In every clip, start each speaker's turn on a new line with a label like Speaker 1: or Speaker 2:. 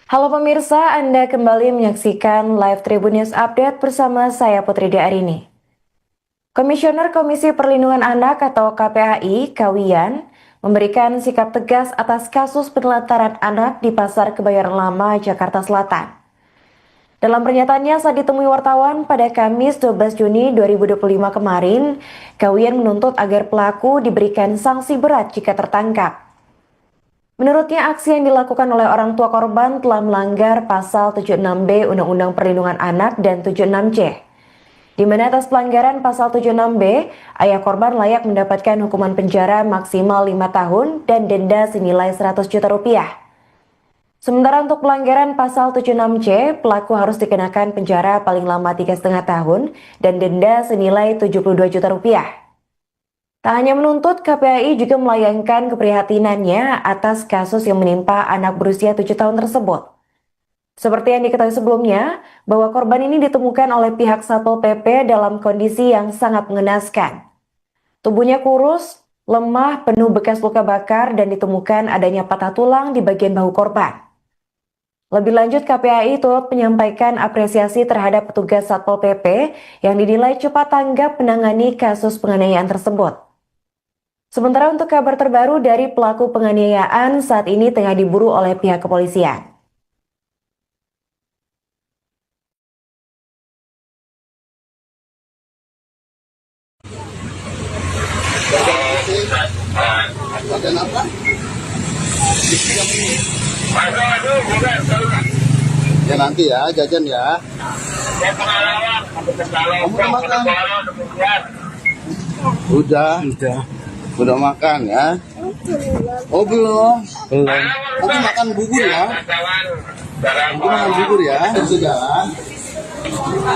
Speaker 1: Halo pemirsa, Anda kembali menyaksikan Live Tribun News Update bersama saya Putri Diarini. Komisioner Komisi Perlindungan Anak atau KPAI, Kawiyan, memberikan sikap tegas atas kasus penelantaran anak di Pasar Kebayoran Lama, Jakarta Selatan. Dalam pernyataannya saat ditemui wartawan pada Kamis 12 Juni 2025 kemarin, Kawiyan menuntut agar pelaku diberikan sanksi berat jika tertangkap. Menurutnya, aksi yang dilakukan oleh orang tua korban telah melanggar pasal 76B Undang-Undang Perlindungan Anak dan 76C, di mana atas pelanggaran pasal 76B, ayah korban layak mendapatkan hukuman penjara maksimal 5 tahun dan denda senilai 100 juta rupiah. Sementara untuk pelanggaran pasal 76C, pelaku harus dikenakan penjara paling lama 3,5 tahun dan denda senilai 72 juta rupiah. Tak hanya menuntut, KPAI juga melayangkan keprihatinannya atas kasus yang menimpa anak berusia 7 tahun tersebut. Seperti yang diketahui sebelumnya, bahwa korban ini ditemukan oleh pihak Satpol PP dalam kondisi yang sangat mengenaskan. Tubuhnya kurus, lemah, penuh bekas luka bakar dan ditemukan adanya patah tulang di bagian bahu korban. Lebih lanjut, KPAI turut menyampaikan apresiasi terhadap petugas Satpol PP yang dinilai cepat tanggap menangani kasus penganiayaan tersebut. Sementara untuk kabar terbaru dari pelaku penganiayaan saat ini tengah diburu oleh pihak kepolisian.
Speaker 2: Ya nanti ya, jajan ya. Kamu udah makan? Udah makan ya? Oh belum? Nanti makan bubur ya? Nanti makan bubur ya? Sudah.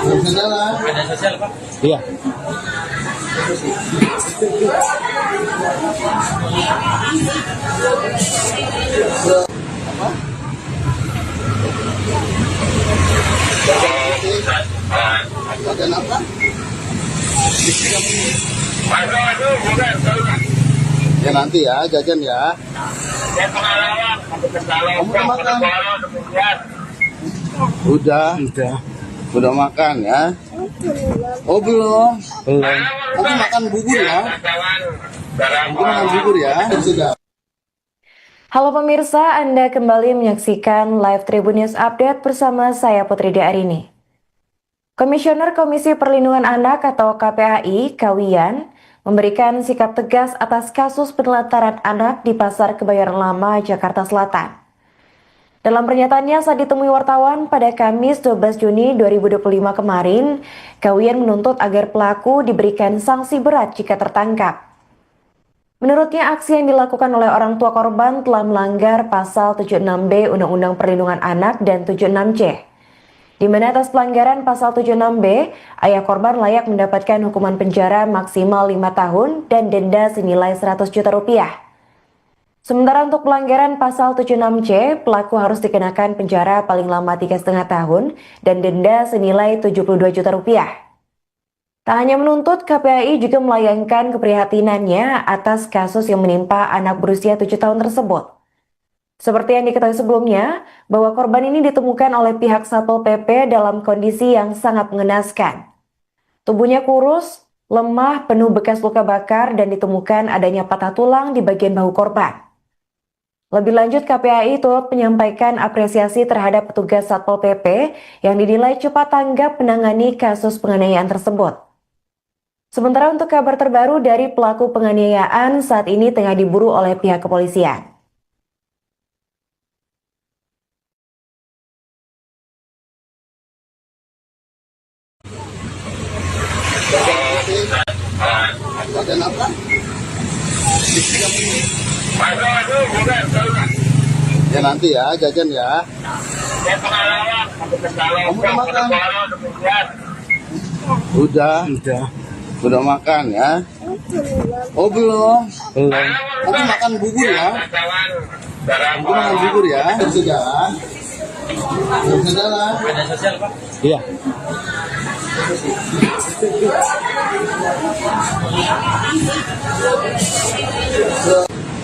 Speaker 2: Sudah. Ada sosial Pak? Iya. Jajan apa? Ya nanti ya, jajan ya. Kamu udah makan? Udah makan ya? Oh belum? Nanti makan bubur ya? Nanti makan bubur ya? Sudah.
Speaker 1: Halo pemirsa, Anda kembali menyaksikan Live Tribun News Update bersama saya Putri Diarini. Komisioner Komisi Perlindungan Anak atau KPAI, Kawiyan, memberikan sikap tegas atas kasus penelantaran anak di Pasar Kebayoran Lama, Jakarta Selatan. Dalam pernyataannya saat ditemui wartawan pada Kamis 12 Juni 2025 kemarin, Kawiyan menuntut agar pelaku diberikan sanksi berat jika tertangkap. Menurutnya, aksi yang dilakukan oleh orang tua korban telah melanggar pasal 76B Undang-Undang Perlindungan Anak dan 76C, di mana atas pelanggaran pasal 76B, ayah korban layak mendapatkan hukuman penjara maksimal 5 tahun dan denda senilai 100 juta rupiah. Sementara untuk pelanggaran pasal 76C, pelaku harus dikenakan penjara paling lama 3,5 tahun dan denda senilai 72 juta rupiah. Tak hanya menuntut, KPAI juga melayangkan keprihatinannya atas kasus yang menimpa anak berusia 7 tahun tersebut. Seperti yang diketahui sebelumnya, bahwa korban ini ditemukan oleh pihak Satpol PP dalam kondisi yang sangat mengenaskan. Tubuhnya kurus, lemah, penuh bekas luka bakar dan ditemukan adanya patah tulang di bagian bahu korban. Lebih lanjut, KPAI turut menyampaikan apresiasi terhadap petugas Satpol PP yang dinilai cepat tanggap menangani kasus penganiayaan tersebut. Sementara untuk kabar terbaru dari pelaku penganiayaan saat ini tengah diburu oleh pihak kepolisian.
Speaker 2: Jajan apa? Ya nanti ya, jajan ya. Kamu udah makan? Udah makan ya? Oh belum? Nanti makan bubur ya? Nanti makan bubur ya? Sudah. Sudah. Ada sosial Pak? Iya.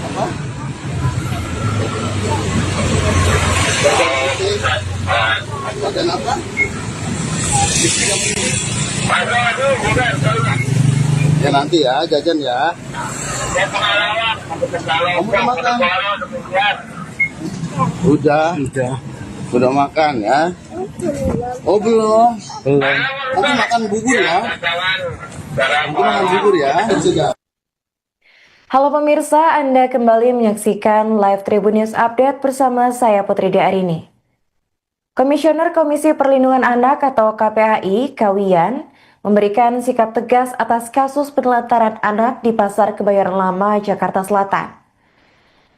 Speaker 2: Apa? Makan apa? Ya nanti ya, jajan ya. Kamu udah makan? Udah makan ya. Oh belum. Nanti makan bubur ya. Nanti makan bubur ya. Sudah.
Speaker 1: Halo pemirsa, Anda kembali menyaksikan Live Tribun News Update bersama saya Putri Arini. Komisioner Komisi Perlindungan Anak atau KPAI, Kawiyan, memberikan sikap tegas atas kasus penelantaran anak di Pasar Kebayoran Lama, Jakarta Selatan.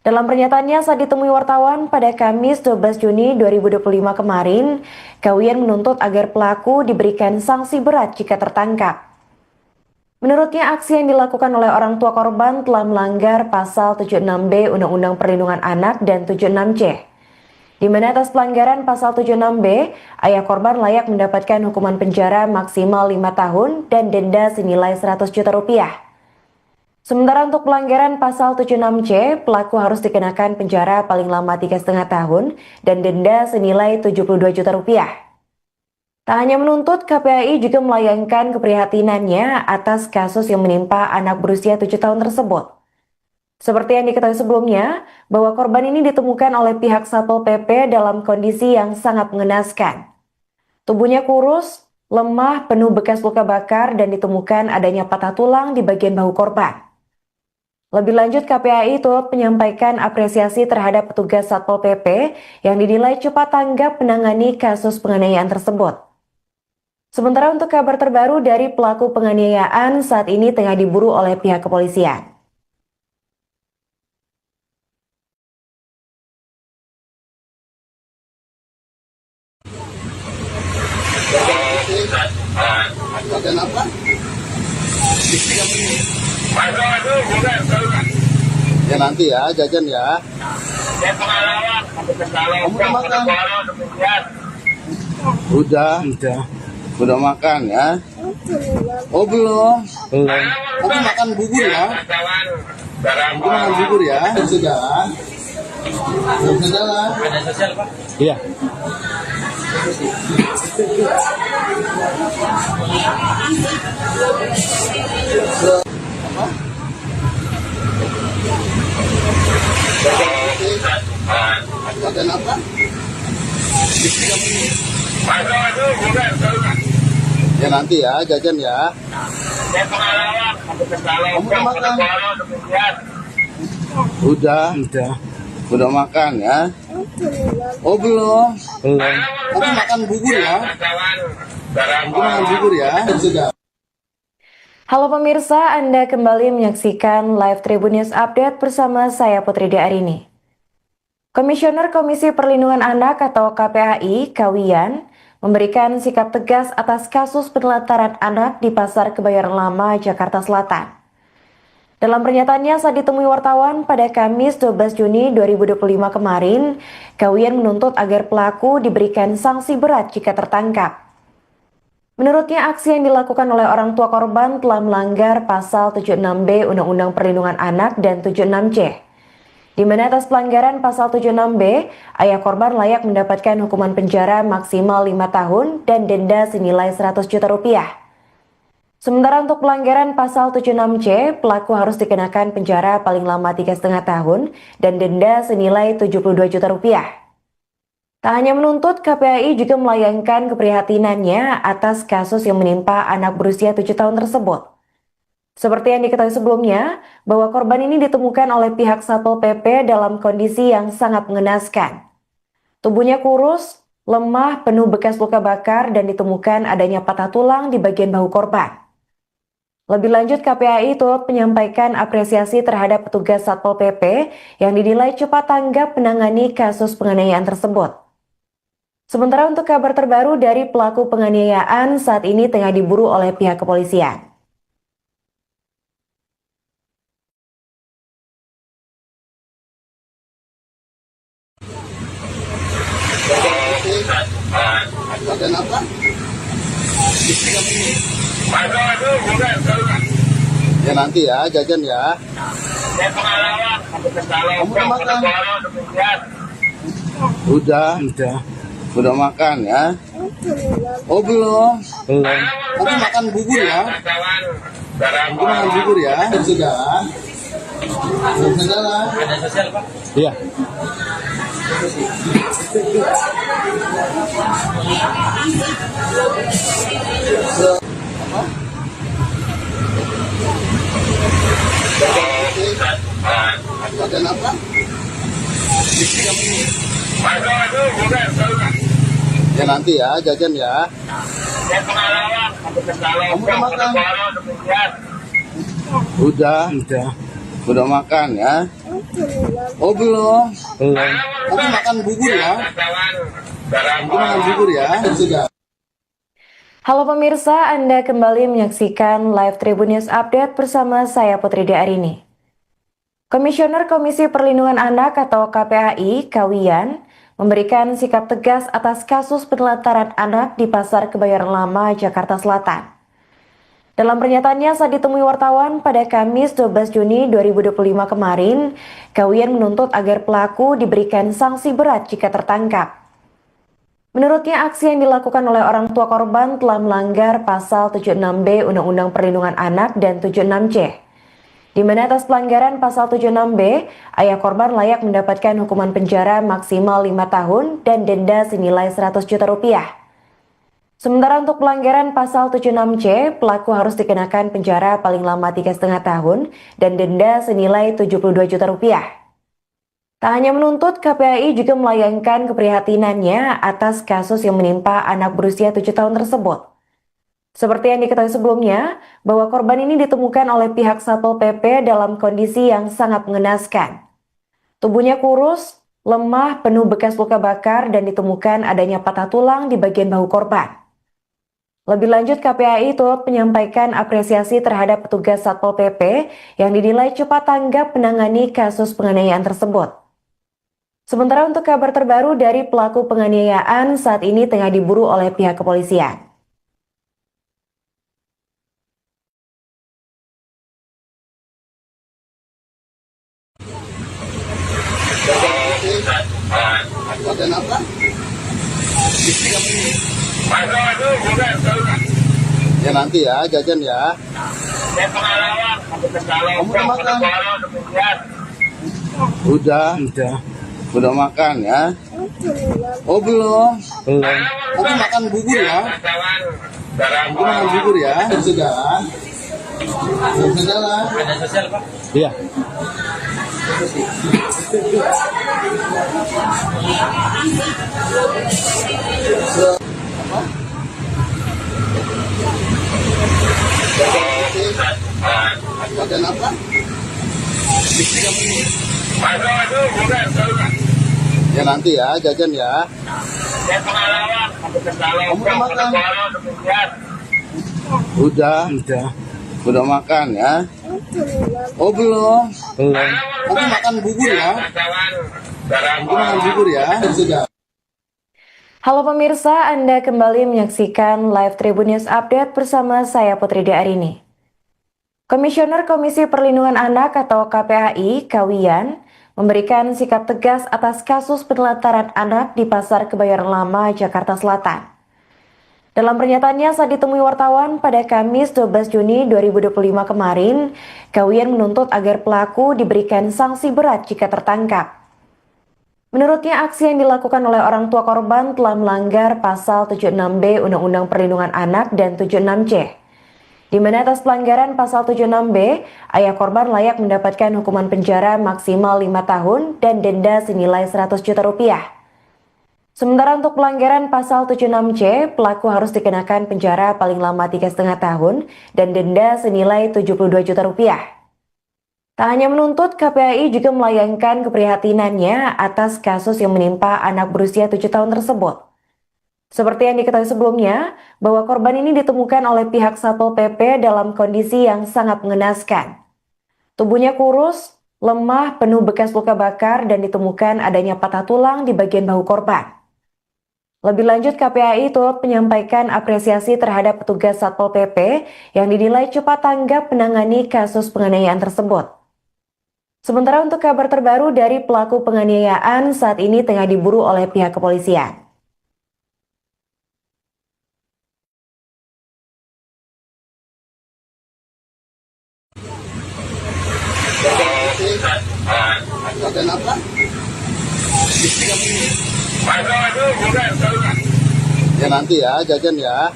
Speaker 1: Dalam pernyataannya saat ditemui wartawan pada Kamis 12 Juni 2025 kemarin, Kawiyan menuntut agar pelaku diberikan sanksi berat jika tertangkap. Menurutnya, aksi yang dilakukan oleh orang tua korban telah melanggar pasal 76B Undang-Undang Perlindungan Anak dan 76C, di mana atas pelanggaran pasal 76B, ayah korban layak mendapatkan hukuman penjara maksimal 5 tahun dan denda senilai 100 juta rupiah. Sementara untuk pelanggaran pasal 76C, pelaku harus dikenakan penjara paling lama 3,5 tahun dan denda senilai 72 juta rupiah. Tak hanya menuntut, KPAI juga melayangkan keprihatinannya atas kasus yang menimpa anak berusia 7 tahun tersebut. Seperti yang diketahui sebelumnya, bahwa korban ini ditemukan oleh pihak Satpol PP dalam kondisi yang sangat mengenaskan. Tubuhnya kurus, lemah, penuh bekas luka bakar, dan ditemukan adanya patah tulang di bagian bahu korban. Lebih lanjut, KPAI turut menyampaikan apresiasi terhadap petugas Satpol PP yang dinilai cepat tanggap menangani kasus penganiayaan tersebut. Sementara untuk kabar terbaru dari pelaku penganiayaan saat ini tengah diburu oleh pihak kepolisian.
Speaker 2: Makan apa? Ya nanti ya, jajan ya. Kamu udah makan? Udah makan ya. Oh belum. Nanti makan bubur ya. Nanti makan bubur ya. Sudah. Sudah jalan.
Speaker 3: Ada sosial, Pak?
Speaker 4: Iya.
Speaker 2: Makan apa? Ya nanti ya, jajan ya. Kamu udah makan? Udah makan ya. Oh belum. Nanti makan bubur ya. Nanti makan bubur ya. Sudah.
Speaker 1: Halo pemirsa, Anda kembali menyaksikan Live Tribun News Update bersama saya Putri Arini. Komisioner Komisi Perlindungan Anak atau KPAI, Kawiyan, memberikan sikap tegas atas kasus penelantaran anak di Pasar Kebayoran Lama, Jakarta Selatan. Dalam pernyataannya saat ditemui wartawan pada Kamis 12 Juni 2025 kemarin, Kawiyan menuntut agar pelaku diberikan sanksi berat jika tertangkap. Menurutnya, aksi yang dilakukan oleh orang tua korban telah melanggar pasal 76B Undang-Undang Perlindungan Anak dan 76C, di mana atas pelanggaran pasal 76B, ayah korban layak mendapatkan hukuman penjara maksimal 5 tahun dan denda senilai 100 juta rupiah. Sementara untuk pelanggaran pasal 76C, pelaku harus dikenakan penjara paling lama 3,5 tahun dan denda senilai 72 juta rupiah. Tak hanya menuntut, KPAI juga melayangkan keprihatinannya atas kasus yang menimpa anak berusia 7 tahun tersebut. Seperti yang diketahui sebelumnya, bahwa korban ini ditemukan oleh pihak Satpol PP dalam kondisi yang sangat mengenaskan. Tubuhnya kurus, lemah, penuh bekas luka bakar, dan ditemukan adanya patah tulang di bagian bahu korban. Lebih lanjut, KPAI turut menyampaikan apresiasi terhadap petugas Satpol PP yang dinilai cepat tanggap menangani kasus penganiayaan tersebut. Sementara untuk kabar terbaru dari pelaku penganiayaan saat ini tengah diburu oleh pihak kepolisian.
Speaker 2: Makan apa? Ya nanti ya, jajan ya. Kamu udah makan? Udah makan ya? Oh belum. Nanti makan bubur ya. Nanti makan bubur ya. Sudah. Sudah lah.
Speaker 3: Ada sosial, Pak?
Speaker 2: Iya. Jajan apa? Ya nanti ya, jajan ya. Kamu udah makan? Udah makan ya? Oh belum. Nanti makan bubur ya. Nanti makan bubur ya. Sudah.
Speaker 1: Halo pemirsa, Anda kembali menyaksikan Live Tribun News Update bersama saya Putri Arini. Komisioner Komisi Perlindungan Anak atau KPAI, Kawiyan, memberikan sikap tegas atas kasus penelantaran anak di Pasar Kebayoran Lama, Jakarta Selatan. Dalam pernyataannya saat ditemui wartawan pada Kamis 12 Juni 2025 kemarin, Kawiyan menuntut agar pelaku diberikan sanksi berat jika tertangkap. Menurutnya, aksi yang dilakukan oleh orang tua korban telah melanggar pasal 76B Undang-Undang Perlindungan Anak dan 76C. Di mana atas pelanggaran pasal 76B, ayah korban layak mendapatkan hukuman penjara maksimal 5 tahun dan denda senilai 100 juta rupiah. Sementara untuk pelanggaran pasal 76C, pelaku harus dikenakan penjara paling lama 3,5 tahun dan denda senilai 72 juta rupiah. Tak hanya menuntut, KPAI juga melayangkan keprihatinannya atas kasus yang menimpa anak berusia 7 tahun tersebut. Seperti yang diketahui sebelumnya, bahwa korban ini ditemukan oleh pihak Satpol PP dalam kondisi yang sangat mengenaskan. Tubuhnya kurus, lemah, penuh bekas luka bakar, dan ditemukan adanya patah tulang di bagian bahu korban. Lebih lanjut, KPAI turut menyampaikan apresiasi terhadap petugas Satpol PP yang dinilai cepat tanggap menangani kasus penganiayaan tersebut. Sementara untuk kabar terbaru dari pelaku penganiayaan saat ini tengah diburu oleh pihak kepolisian.
Speaker 2: Jajan apa? Ya nanti ya, jajan ya. Kamu udah makan? Udah makan ya? Oh belum. Nanti makan bubur ya. Nanti makan bubur ya. Sudah. Sudah lah.
Speaker 3: Ada sosial, Pak?
Speaker 2: Iya. Jajan apa? Ya nanti ya, jajan ya. Kamu udah makan? Udah makan ya? Oh belum. Nanti makan bubur ya. Nanti makan bubur ya. Sudah.
Speaker 1: Halo pemirsa, Anda kembali menyaksikan Live Tribun News Update bersama saya Putri Arini. Komisioner Komisi Perlindungan Anak atau KPAI, Kawiyan, memberikan sikap tegas atas kasus penelantaran anak di Pasar Kebayoran Lama, Jakarta Selatan. Dalam pernyataannya saat ditemui wartawan pada Kamis 12 Juni 2025 kemarin, Kawiyan menuntut agar pelaku diberikan sanksi berat jika tertangkap. Menurutnya, aksi yang dilakukan oleh orang tua korban telah melanggar pasal 76B Undang-Undang Perlindungan Anak dan 76C. Di mana atas pelanggaran pasal 76B, ayah korban layak mendapatkan hukuman penjara maksimal 5 tahun dan denda senilai 100 juta rupiah. Sementara untuk pelanggaran pasal 76C, pelaku harus dikenakan penjara paling lama 3,5 tahun dan denda senilai 72 juta rupiah. Tak hanya menuntut, KPAI juga melayangkan keprihatinannya atas kasus yang menimpa anak berusia 7 tahun tersebut. Seperti yang diketahui sebelumnya, bahwa korban ini ditemukan oleh pihak Satpol PP dalam kondisi yang sangat mengenaskan. Tubuhnya kurus, lemah, penuh bekas luka bakar, dan ditemukan adanya patah tulang di bagian bahu korban. Lebih lanjut, KPAI turut menyampaikan apresiasi terhadap petugas Satpol PP yang dinilai cepat tanggap menangani kasus penganiayaan tersebut. Sementara untuk kabar terbaru dari pelaku penganiayaan saat ini tengah diburu oleh pihak kepolisian.
Speaker 2: nanti ya, jajan ya.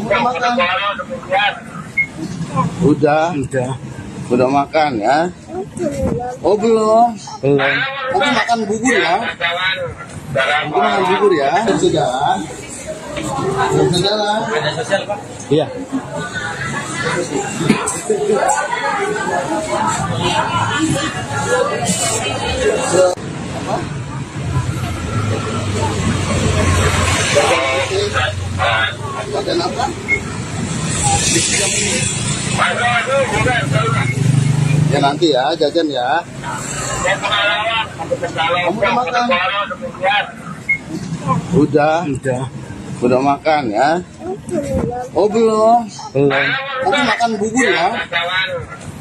Speaker 2: Kamu udah makan? Udah makan ya? Oh belum? Nanti makan bubur ya? Nanti makan bubur ya? Sudah? Sudah?
Speaker 3: Ada sosial, Pak?
Speaker 4: Iya.
Speaker 2: Jajan apa? Ya nanti ya, jajan ya. Kamu udah makan? Udah makan ya? Oh belum? Nanti makan bubur ya?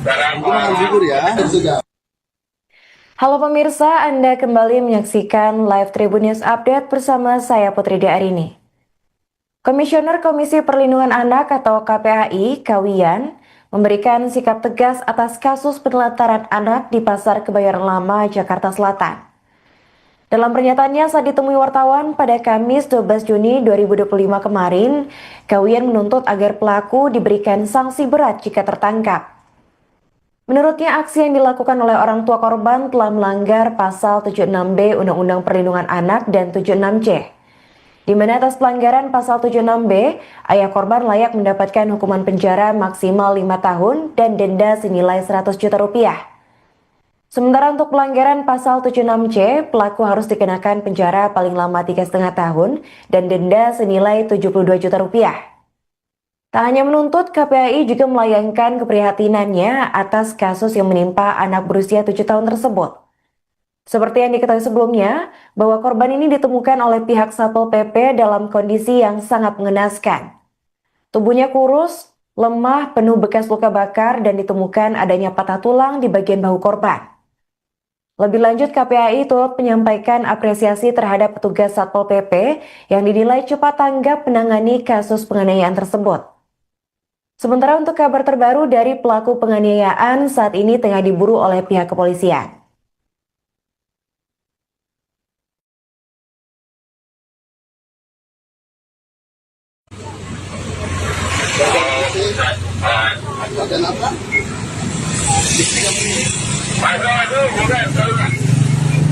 Speaker 2: Nanti makan bubur ya? Sudah.
Speaker 1: Halo pemirsa, Anda kembali menyaksikan Live Tribun News Update bersama saya Putri Arini. Komisioner Komisi Perlindungan Anak atau KPAI, Kawiyan, memberikan sikap tegas atas kasus penelantaran anak di Pasar Kebayoran Lama, Jakarta Selatan. Dalam pernyataannya saat ditemui wartawan pada Kamis 12 Juni 2025 kemarin, Kawiyan menuntut agar pelaku diberikan sanksi berat jika tertangkap. Menurutnya, aksi yang dilakukan oleh orang tua korban telah melanggar pasal 76B Undang-Undang Perlindungan Anak dan 76C. Di mana atas pelanggaran pasal 76B, ayah korban layak mendapatkan hukuman penjara maksimal 5 tahun dan denda senilai 100 juta rupiah. Sementara untuk pelanggaran pasal 76C, pelaku harus dikenakan penjara paling lama 3,5 tahun dan denda senilai 72 juta rupiah. Tak hanya menuntut, KPAI juga melayangkan keprihatinannya atas kasus yang menimpa anak berusia 7 tahun tersebut. Seperti yang diketahui sebelumnya, bahwa korban ini ditemukan oleh pihak Satpol PP dalam kondisi yang sangat mengenaskan. Tubuhnya kurus, lemah, penuh bekas luka bakar, dan ditemukan adanya patah tulang di bagian bahu korban. Lebih lanjut, KPAI turut menyampaikan apresiasi terhadap petugas Satpol PP yang dinilai cepat tanggap menangani kasus penganiayaan tersebut. Sementara untuk kabar terbaru dari pelaku penganiayaan saat ini tengah diburu oleh pihak kepolisian.
Speaker 2: Jajan apa?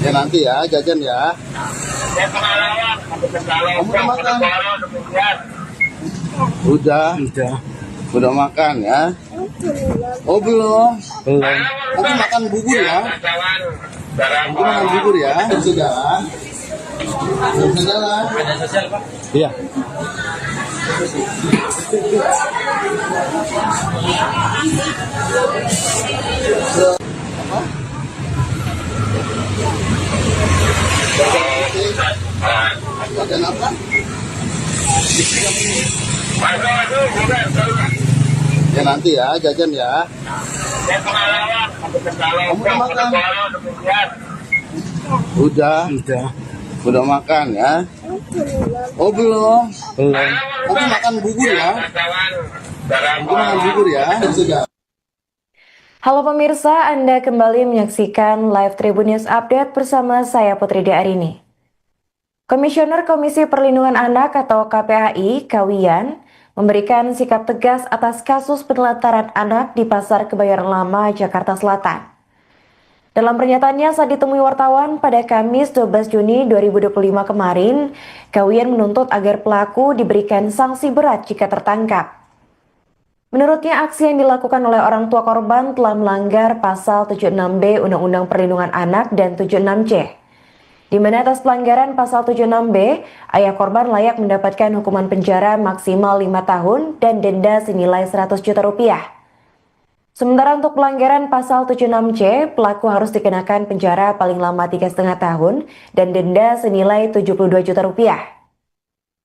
Speaker 2: Ya nanti ya, jajan ya. Kamu udah makan? Udah makan ya? Oh belum? Nanti makan bubur ya? Nanti makan bubur ya? Sudah? Sudah?
Speaker 3: Ada sosial, Pak?
Speaker 4: Iya.
Speaker 2: Jajan apa? Ya nanti ya, jajan ya. Kamu udah makan? Udah makan ya? Oh belum? Nanti makan bubur ya? Nanti makan bubur ya? Sudah.
Speaker 1: Halo pemirsa, Anda kembali menyaksikan Live Tribun News Update bersama saya Putri Arini. Komisioner Komisi Perlindungan Anak atau KPAI, Kawiyan, memberikan sikap tegas atas kasus penelantaran anak di Pasar Kebayoran Lama, Jakarta Selatan. Dalam pernyataannya saat ditemui wartawan pada Kamis 12 Juni 2025 kemarin, Kawiyan menuntut agar pelaku diberikan sanksi berat jika tertangkap. Menurutnya, aksi yang dilakukan oleh orang tua korban telah melanggar pasal 76B Undang-Undang Perlindungan Anak dan 76C. Di mana atas pelanggaran pasal 76B, ayah korban layak mendapatkan hukuman penjara maksimal 5 tahun dan denda senilai 100 juta rupiah. Sementara untuk pelanggaran pasal 76C, pelaku harus dikenakan penjara paling lama 3,5 tahun dan denda senilai 72 juta rupiah.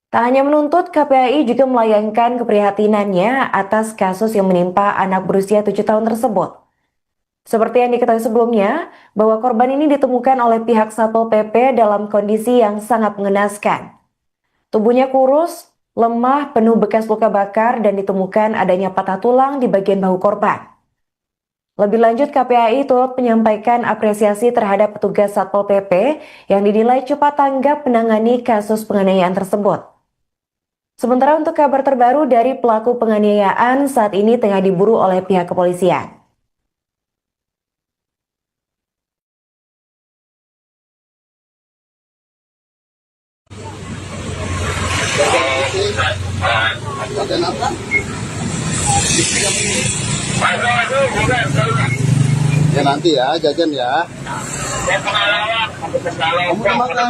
Speaker 1: Tak hanya menuntut, KPAI juga melayangkan keprihatinannya atas kasus yang menimpa anak berusia 7 tahun tersebut. Seperti yang diketahui sebelumnya, bahwa korban ini ditemukan oleh pihak Satpol PP dalam kondisi yang sangat mengenaskan. Tubuhnya kurus, lemah, penuh bekas luka bakar, dan ditemukan adanya patah tulang di bagian bahu korban. Lebih lanjut, KPAI turut menyampaikan apresiasi terhadap petugas Satpol PP yang dinilai cepat tanggap menangani kasus penganiayaan tersebut. Sementara untuk kabar terbaru dari pelaku penganiayaan saat ini tengah diburu oleh pihak kepolisian.
Speaker 2: Jajan apa? Ya nanti ya, jajan ya. Kamu udah makan?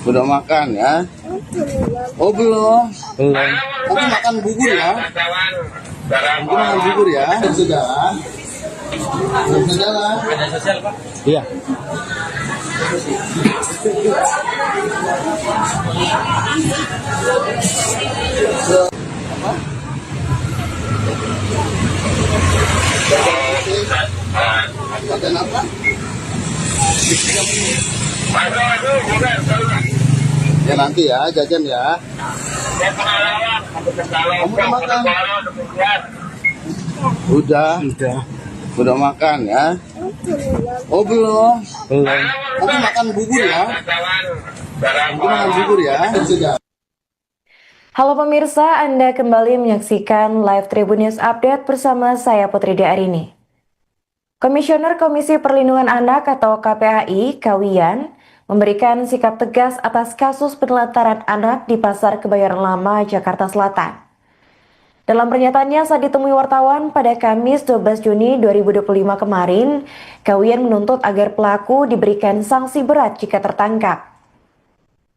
Speaker 2: Udah makan ya? Oh belum? Nanti makan bubur ya? Nanti makan bubur ya? Sudah. Sudah.
Speaker 3: Ada sosial, Pak?
Speaker 2: Iya. Jajan apa? Ya nanti ya, jajan ya. Kamu udah makan? Udah makan ya? Oh belum? Nanti makan bubur ya? Nanti makan bubur ya? Sudah.
Speaker 1: Halo pemirsa, Anda kembali menyaksikan Live Tribun News Update bersama saya Putri Arini. Komisioner Komisi Perlindungan Anak atau KPAI, Kawiyan, memberikan sikap tegas atas kasus penelantaran anak di Pasar Kebayoran Lama, Jakarta Selatan. Dalam pernyataannya saat ditemui wartawan pada Kamis 12 Juni 2025 kemarin, Kawiyan menuntut agar pelaku diberikan sanksi berat jika tertangkap.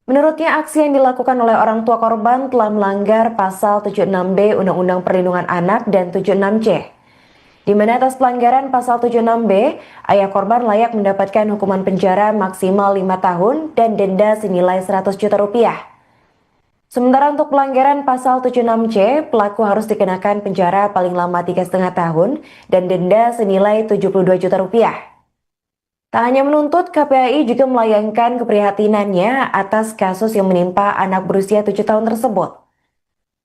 Speaker 1: Menurutnya, aksi yang dilakukan oleh orang tua korban telah melanggar pasal 76B Undang-Undang Perlindungan Anak dan 76C, di mana atas pelanggaran pasal 76B, ayah korban layak mendapatkan hukuman penjara maksimal 5 tahun dan denda senilai 100 juta rupiah. Sementara untuk pelanggaran pasal 76C, pelaku harus dikenakan penjara paling lama 3,5 tahun dan denda senilai 72 juta rupiah. Tak hanya menuntut, KPAI juga melayangkan keprihatinannya atas kasus yang menimpa anak berusia 7 tahun tersebut.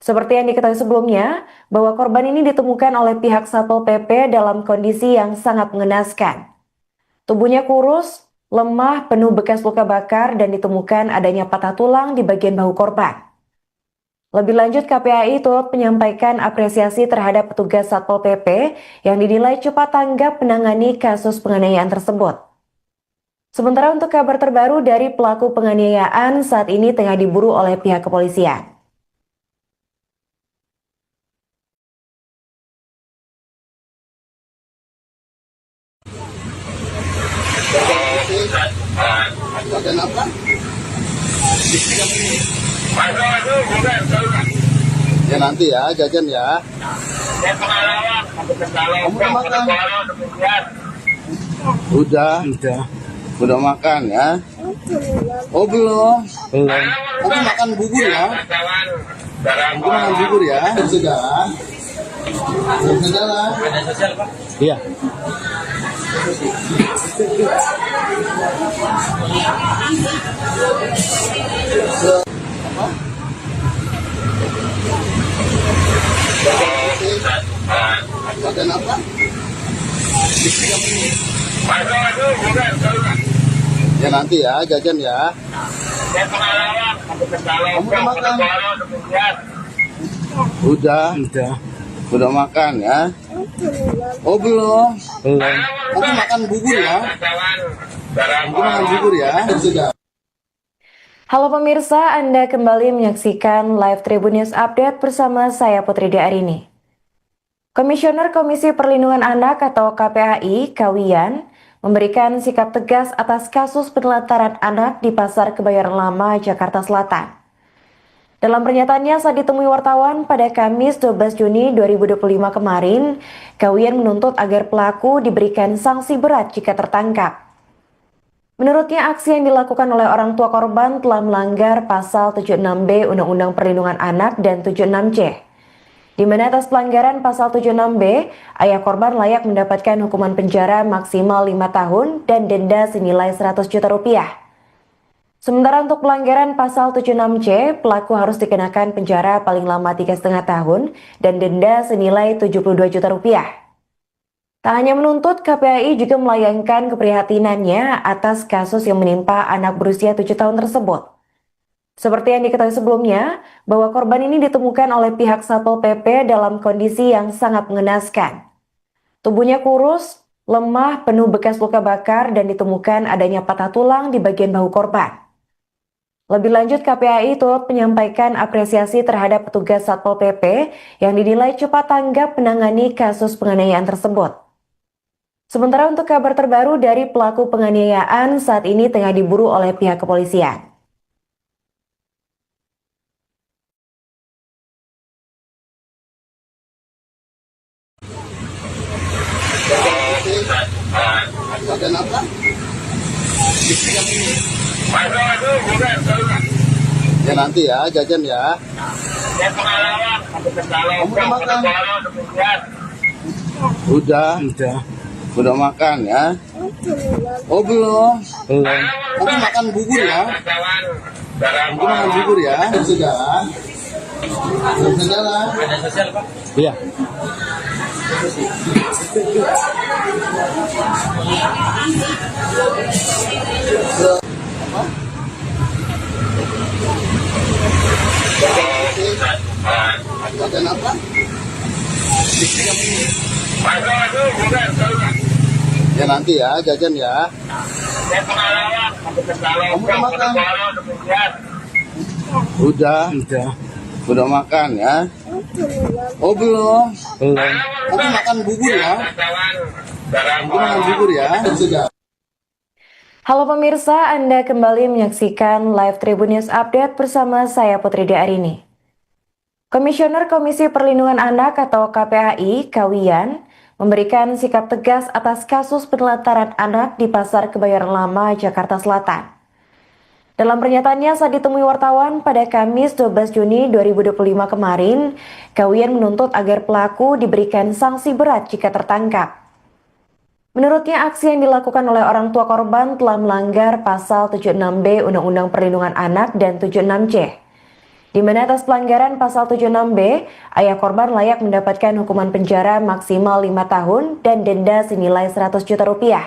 Speaker 1: Seperti yang diketahui sebelumnya, bahwa korban ini ditemukan oleh pihak Satpol PP dalam kondisi yang sangat mengenaskan. Tubuhnya kurus, lemah, penuh bekas luka bakar, dan ditemukan adanya patah tulang di bagian bahu korban. Lebih lanjut, KPAI turut menyampaikan apresiasi terhadap petugas Satpol PP yang dinilai cepat tanggap menangani kasus penganiayaan tersebut. Sementara untuk kabar terbaru dari pelaku penganiayaan saat ini tengah diburu oleh pihak kepolisian.
Speaker 2: Jajan apa? Ya nanti ya, jajan ya. Kamu udah makan? Udah makan ya? Oh belum? Nanti makan bubur ya? Nanti makan bubur ya? Sudah. Sudah.
Speaker 3: Ada sosial, Pak?
Speaker 2: Iya. Jajan apa? Ya nanti ya, jajan ya. Kamu udah makan? Udah makan ya? Oh belum? Nanti makan bubur ya? Nanti makan bubur ya? Sudah.
Speaker 1: Halo pemirsa, Anda kembali menyaksikan Live Tribun News Update bersama saya Putri Arini. Komisioner Komisi Perlindungan Anak atau KPAI, Kawiyan, memberikan sikap tegas atas kasus penelantaran anak di Pasar Kebayoran Lama, Jakarta Selatan. Dalam pernyataannya saat ditemui wartawan pada Kamis 12 Juni 2025 kemarin, Kawiyan menuntut agar pelaku diberikan sanksi berat jika tertangkap. Menurutnya, aksi yang dilakukan oleh orang tua korban telah melanggar pasal 76B Undang-Undang Perlindungan Anak dan 76C, di mana atas pelanggaran pasal 76B, ayah korban layak mendapatkan hukuman penjara maksimal 5 tahun dan denda senilai 100 juta rupiah. Sementara untuk pelanggaran pasal 76C, pelaku harus dikenakan penjara paling lama 3,5 tahun dan denda senilai 72 juta rupiah. Tak hanya menuntut, KPAI juga melayangkan keprihatinannya atas kasus yang menimpa anak berusia 7 tahun tersebut. Seperti yang diketahui sebelumnya, bahwa korban ini ditemukan oleh pihak Satpol PP dalam kondisi yang sangat mengenaskan. Tubuhnya kurus, lemah, penuh bekas luka bakar, dan ditemukan adanya patah tulang di bagian bahu korban. Lebih lanjut, KPAI turut menyampaikan apresiasi terhadap petugas Satpol PP yang dinilai cepat tanggap menangani kasus penganiayaan tersebut. Sementara untuk kabar terbaru dari pelaku penganiayaan saat ini tengah diburu oleh pihak kepolisian.
Speaker 2: Ada apa? Ya nanti ya, jajan ya. Kamu udah makan? Udah makan ya? Oh belum? Nanti makan bubur ya? Nanti makan bubur ya? Sudah? Sudah.
Speaker 3: Ada sosial, Pak?
Speaker 2: Iya. Ada apa? Ya nanti ya, jajan ya. Kamu udah makan? Udah makan ya? Oh belum? Nanti makan bubur ya? Nanti makan bubur ya? Sudah.
Speaker 1: Halo pemirsa, Anda kembali menyaksikan Live Tribun News Update bersama saya Putri Arini. Komisioner Komisi Perlindungan Anak atau KPAI, Kawiyan, memberikan sikap tegas atas kasus penelantaran anak di Pasar Kebayoran Lama, Jakarta Selatan. Dalam pernyataannya saat ditemui wartawan pada Kamis 12 Juni 2025 kemarin, Kawiyan menuntut agar pelaku diberikan sanksi berat jika tertangkap. Menurutnya, aksi yang dilakukan oleh orang tua korban telah melanggar pasal 76B Undang-Undang Perlindungan Anak dan 76C, di mana atas pelanggaran pasal 76B, ayah korban layak mendapatkan hukuman penjara maksimal 5 tahun dan denda senilai 100 juta rupiah.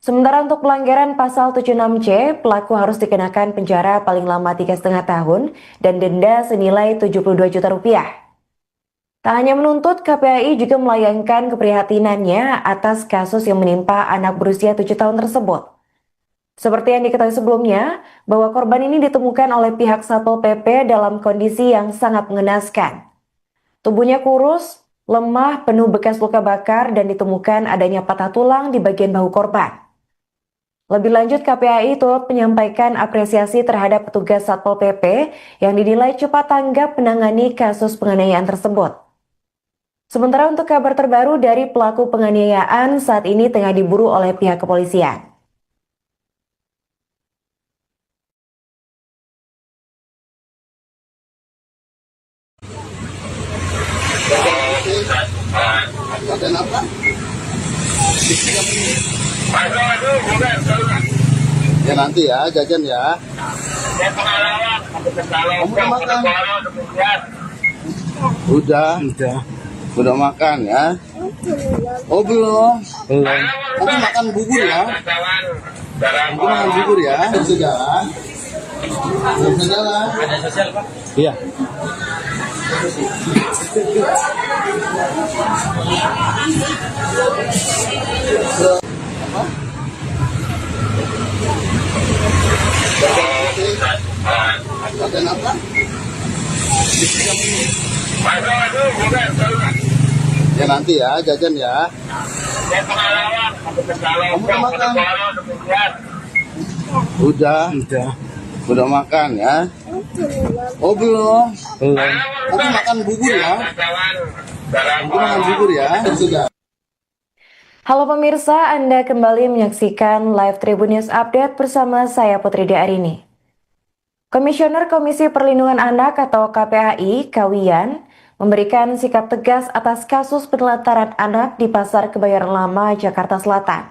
Speaker 1: Sementara untuk pelanggaran pasal 76C, pelaku harus dikenakan penjara paling lama 3,5 tahun dan denda senilai 72 juta rupiah. Tak hanya menuntut, KPAI juga melayangkan keprihatinannya atas kasus yang menimpa anak berusia 7 tahun tersebut. Seperti yang diketahui sebelumnya, bahwa korban ini ditemukan oleh pihak Satpol PP dalam kondisi yang sangat mengenaskan. Tubuhnya kurus, lemah, penuh bekas luka bakar, dan ditemukan adanya patah tulang di bagian bahu korban. Lebih lanjut, KPAI turut menyampaikan apresiasi terhadap petugas Satpol PP yang dinilai cepat tanggap menangani kasus penganiayaan tersebut. Sementara untuk kabar terbaru dari pelaku penganiayaan saat ini tengah diburu oleh pihak kepolisian.
Speaker 2: Ada apa? Ya nanti ya, jajan ya. Kamu udah makan? Udah makan ya? Oh belum? Nanti makan bubur ya? Nanti makan bubur ya? Sudah? Sudah.
Speaker 3: Ada sosial, Pak?
Speaker 2: Iya. Ada apa? Ya nanti ya, jajan ya. Kamu udah makan? Udah makan ya? Oh belum? Nanti makan bubur ya? Nanti makan bubur ya? Sudah.
Speaker 1: Halo pemirsa, Anda kembali menyaksikan Live Tribun News Update bersama saya Putri Arini. Komisioner Komisi Perlindungan Anak atau KPAI, Kawiyan, memberikan sikap tegas atas kasus penelantaran anak di Pasar Kebayoran Lama, Jakarta Selatan.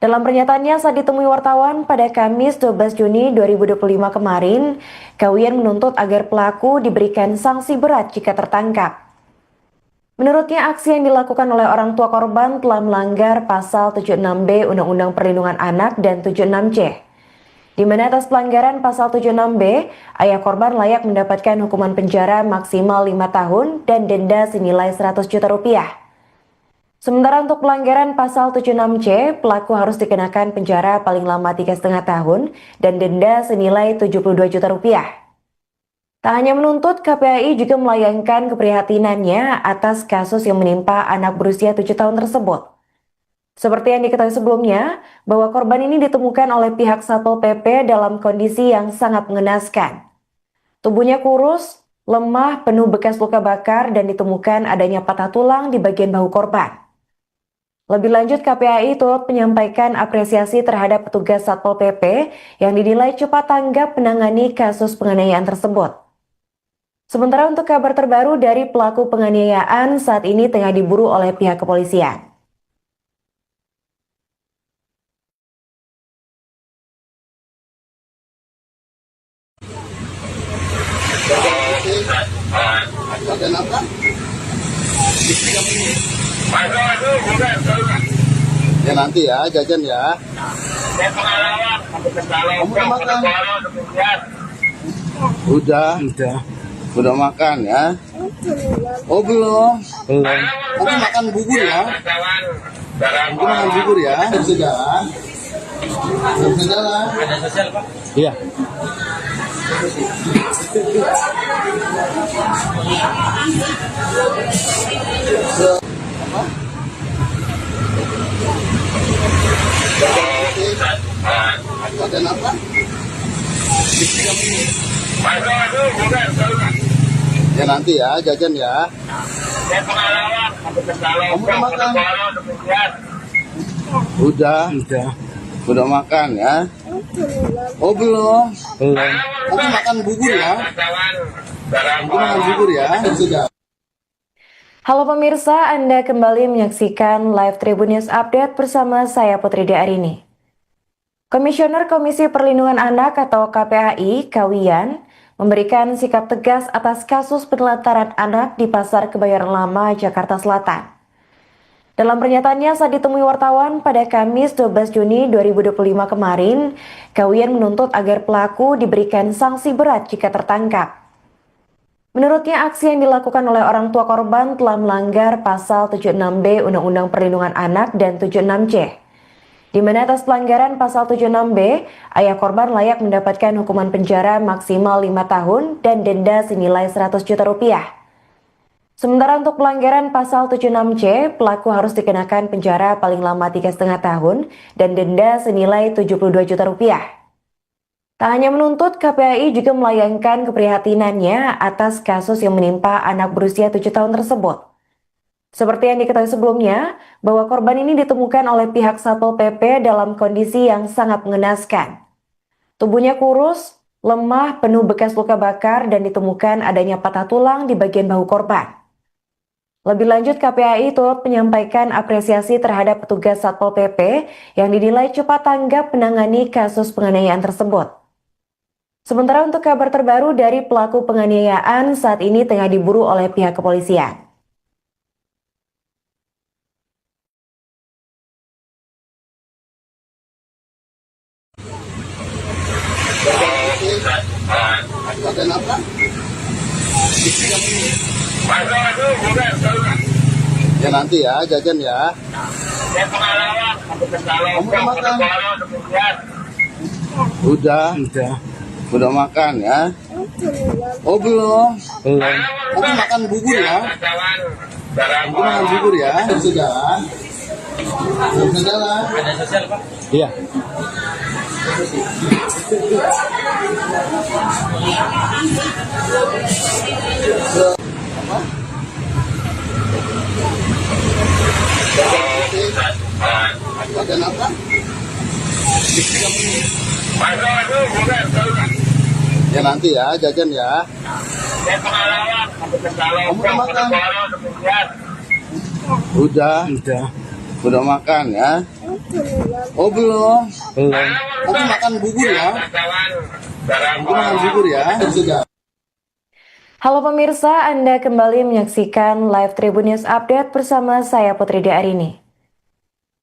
Speaker 1: Dalam pernyataannya saat ditemui wartawan pada Kamis 12 Juni 2025 kemarin, Kawian menuntut agar pelaku diberikan sanksi berat jika tertangkap. Menurutnya, aksi yang dilakukan oleh orang tua korban telah melanggar pasal 76B Undang-Undang Perlindungan Anak dan 76C, di mana atas pelanggaran pasal 76B, ayah korban layak mendapatkan hukuman penjara maksimal 5 tahun dan denda senilai 100 juta rupiah. Sementara untuk pelanggaran pasal 76C, pelaku harus dikenakan penjara paling lama 3,5 tahun dan denda senilai 72 juta rupiah. Tak hanya menuntut, KPAI juga melayangkan keprihatinannya atas kasus yang menimpa anak berusia 7 tahun tersebut. Seperti yang diketahui sebelumnya, bahwa korban ini ditemukan oleh pihak Satpol PP dalam kondisi yang sangat mengenaskan. Tubuhnya kurus, lemah, penuh bekas luka bakar dan ditemukan adanya patah tulang di bagian bahu korban. Lebih lanjut, KPAI turut menyampaikan apresiasi terhadap petugas Satpol PP yang dinilai cepat tanggap menangani kasus penganiayaan tersebut. Sementara untuk kabar terbaru dari pelaku penganiayaan saat ini tengah diburu oleh pihak kepolisian.
Speaker 2: Ya nanti ya, jajan ya. Kamu udah makan? Udah makan ya? Oh belum? Nanti makan bubur ya? Nanti makan bubur ya? Bisa jalan? Bisa jalan?
Speaker 3: Ada sosial, Pak?
Speaker 2: Iya. Jajan apa? Ya nanti ya, jajan ya. Kamu udah makan? Udah makan ya? Oh belum? Nanti makan bubur ya? Nanti makan bubur ya? Sudah.
Speaker 1: Halo pemirsa, Anda kembali menyaksikan Live Tribun News Update bersama saya Putri Arini. Komisioner Komisi Perlindungan Anak atau KPAI, Kawian, memberikan sikap tegas atas kasus penelantaran anak di Pasar Kebayoran Lama, Jakarta Selatan. Dalam pernyataannya saat ditemui wartawan pada Kamis 12 Juni 2025 kemarin, Kawian menuntut agar pelaku diberikan sanksi berat jika tertangkap. Menurutnya, aksi yang dilakukan oleh orang tua korban telah melanggar pasal 76B Undang-Undang Perlindungan Anak dan 76C, di mana atas pelanggaran pasal 76B, ayah korban layak mendapatkan hukuman penjara maksimal 5 tahun dan denda senilai 100 juta rupiah. Sementara untuk pelanggaran pasal 76C, pelaku harus dikenakan penjara paling lama 3,5 tahun dan denda senilai 72 juta rupiah. Tak hanya menuntut, KPAI juga melayangkan keprihatinannya atas kasus yang menimpa anak berusia 7 tahun tersebut. Seperti yang diketahui sebelumnya, bahwa korban ini ditemukan oleh pihak Satpol PP dalam kondisi yang sangat mengenaskan. Tubuhnya kurus, lemah, penuh bekas luka bakar dan ditemukan adanya patah tulang di bagian bahu korban. Lebih lanjut, KPAI turut menyampaikan apresiasi terhadap petugas Satpol PP yang dinilai cepat tanggap menangani kasus penganiayaan tersebut. Sementara untuk kabar terbaru dari pelaku penganiayaan saat ini tengah diburu oleh pihak kepolisian.
Speaker 2: Jajan apa? Ya nanti ya, jajan ya. Kamu udah makan? Udah makan ya? Oh belum? Nanti makan bubur ya? Nanti makan bubur ya? Bisa jalan? Bisa jalan?
Speaker 3: Ada sosial, Pak?
Speaker 2: Iya. Jajan apa? Ya nanti ya, jajan ya. Kamu udah makan? Udah makan ya? Oh belum.
Speaker 3: Belum.
Speaker 2: Nanti makan bubur ya. Nanti makan bubur ya. Sudah.
Speaker 1: Halo pemirsa, Anda kembali menyaksikan Live Tribun News Update bersama saya Putri Arini.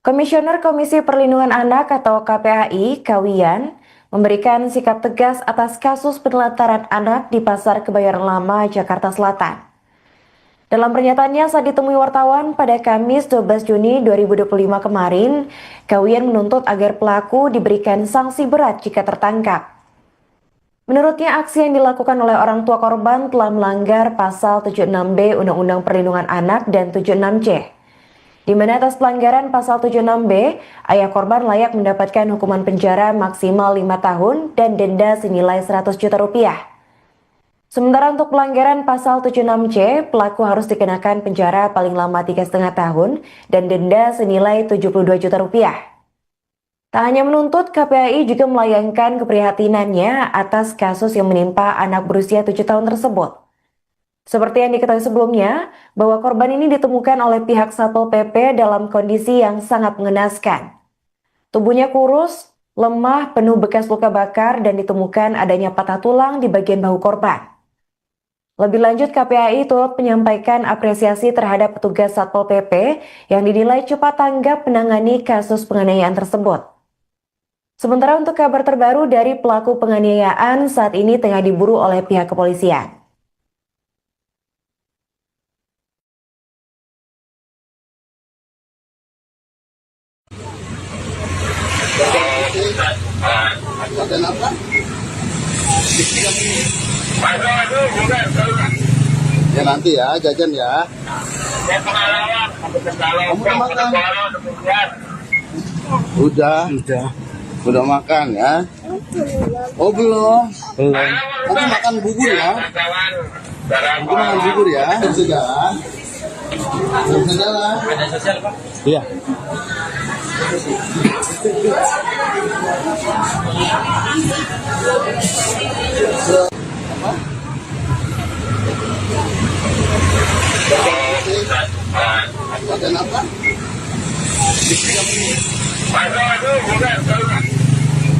Speaker 1: Komisioner Komisi Perlindungan Anak atau KPAI, Kawian, memberikan sikap tegas atas kasus penelantaran anak di Pasar Kebayoran Lama, Jakarta Selatan. Dalam pernyataannya saat ditemui wartawan pada Kamis 12 Juni 2025 kemarin, Kawian menuntut agar pelaku diberikan sanksi berat jika tertangkap. Menurutnya, aksi yang dilakukan oleh orang tua korban telah melanggar pasal 76B Undang-Undang Perlindungan Anak dan 76C, di mana atas pelanggaran pasal 76B, ayah korban layak mendapatkan hukuman penjara maksimal 5 tahun dan denda senilai 100 juta rupiah. Sementara untuk pelanggaran pasal 76C, pelaku harus dikenakan penjara paling lama 3,5 tahun dan denda senilai 72 juta rupiah. Tak hanya menuntut, KPAI juga melayangkan keprihatinannya atas kasus yang menimpa anak berusia 7 tahun tersebut. Seperti yang diketahui sebelumnya, bahwa korban ini ditemukan oleh pihak Satpol PP dalam kondisi yang sangat mengenaskan. Tubuhnya kurus, lemah, penuh bekas luka bakar dan ditemukan adanya patah tulang di bagian bahu korban. Lebih lanjut, KPAI turut menyampaikan apresiasi terhadap petugas Satpol PP yang dinilai cepat tanggap menangani kasus penganiayaan tersebut. Sementara untuk kabar terbaru dari pelaku penganiayaan saat ini tengah diburu oleh pihak kepolisian.
Speaker 2: Dan apa? Ya nanti ya, jajan ya. Kamu udah makan? Udah makan ya. Oh belum. Nanti makan bubur ya. Nanti makan bubur ya. Sudah. Sudah.
Speaker 3: Ada sosial, Pak? Iya.
Speaker 2: Dan apa?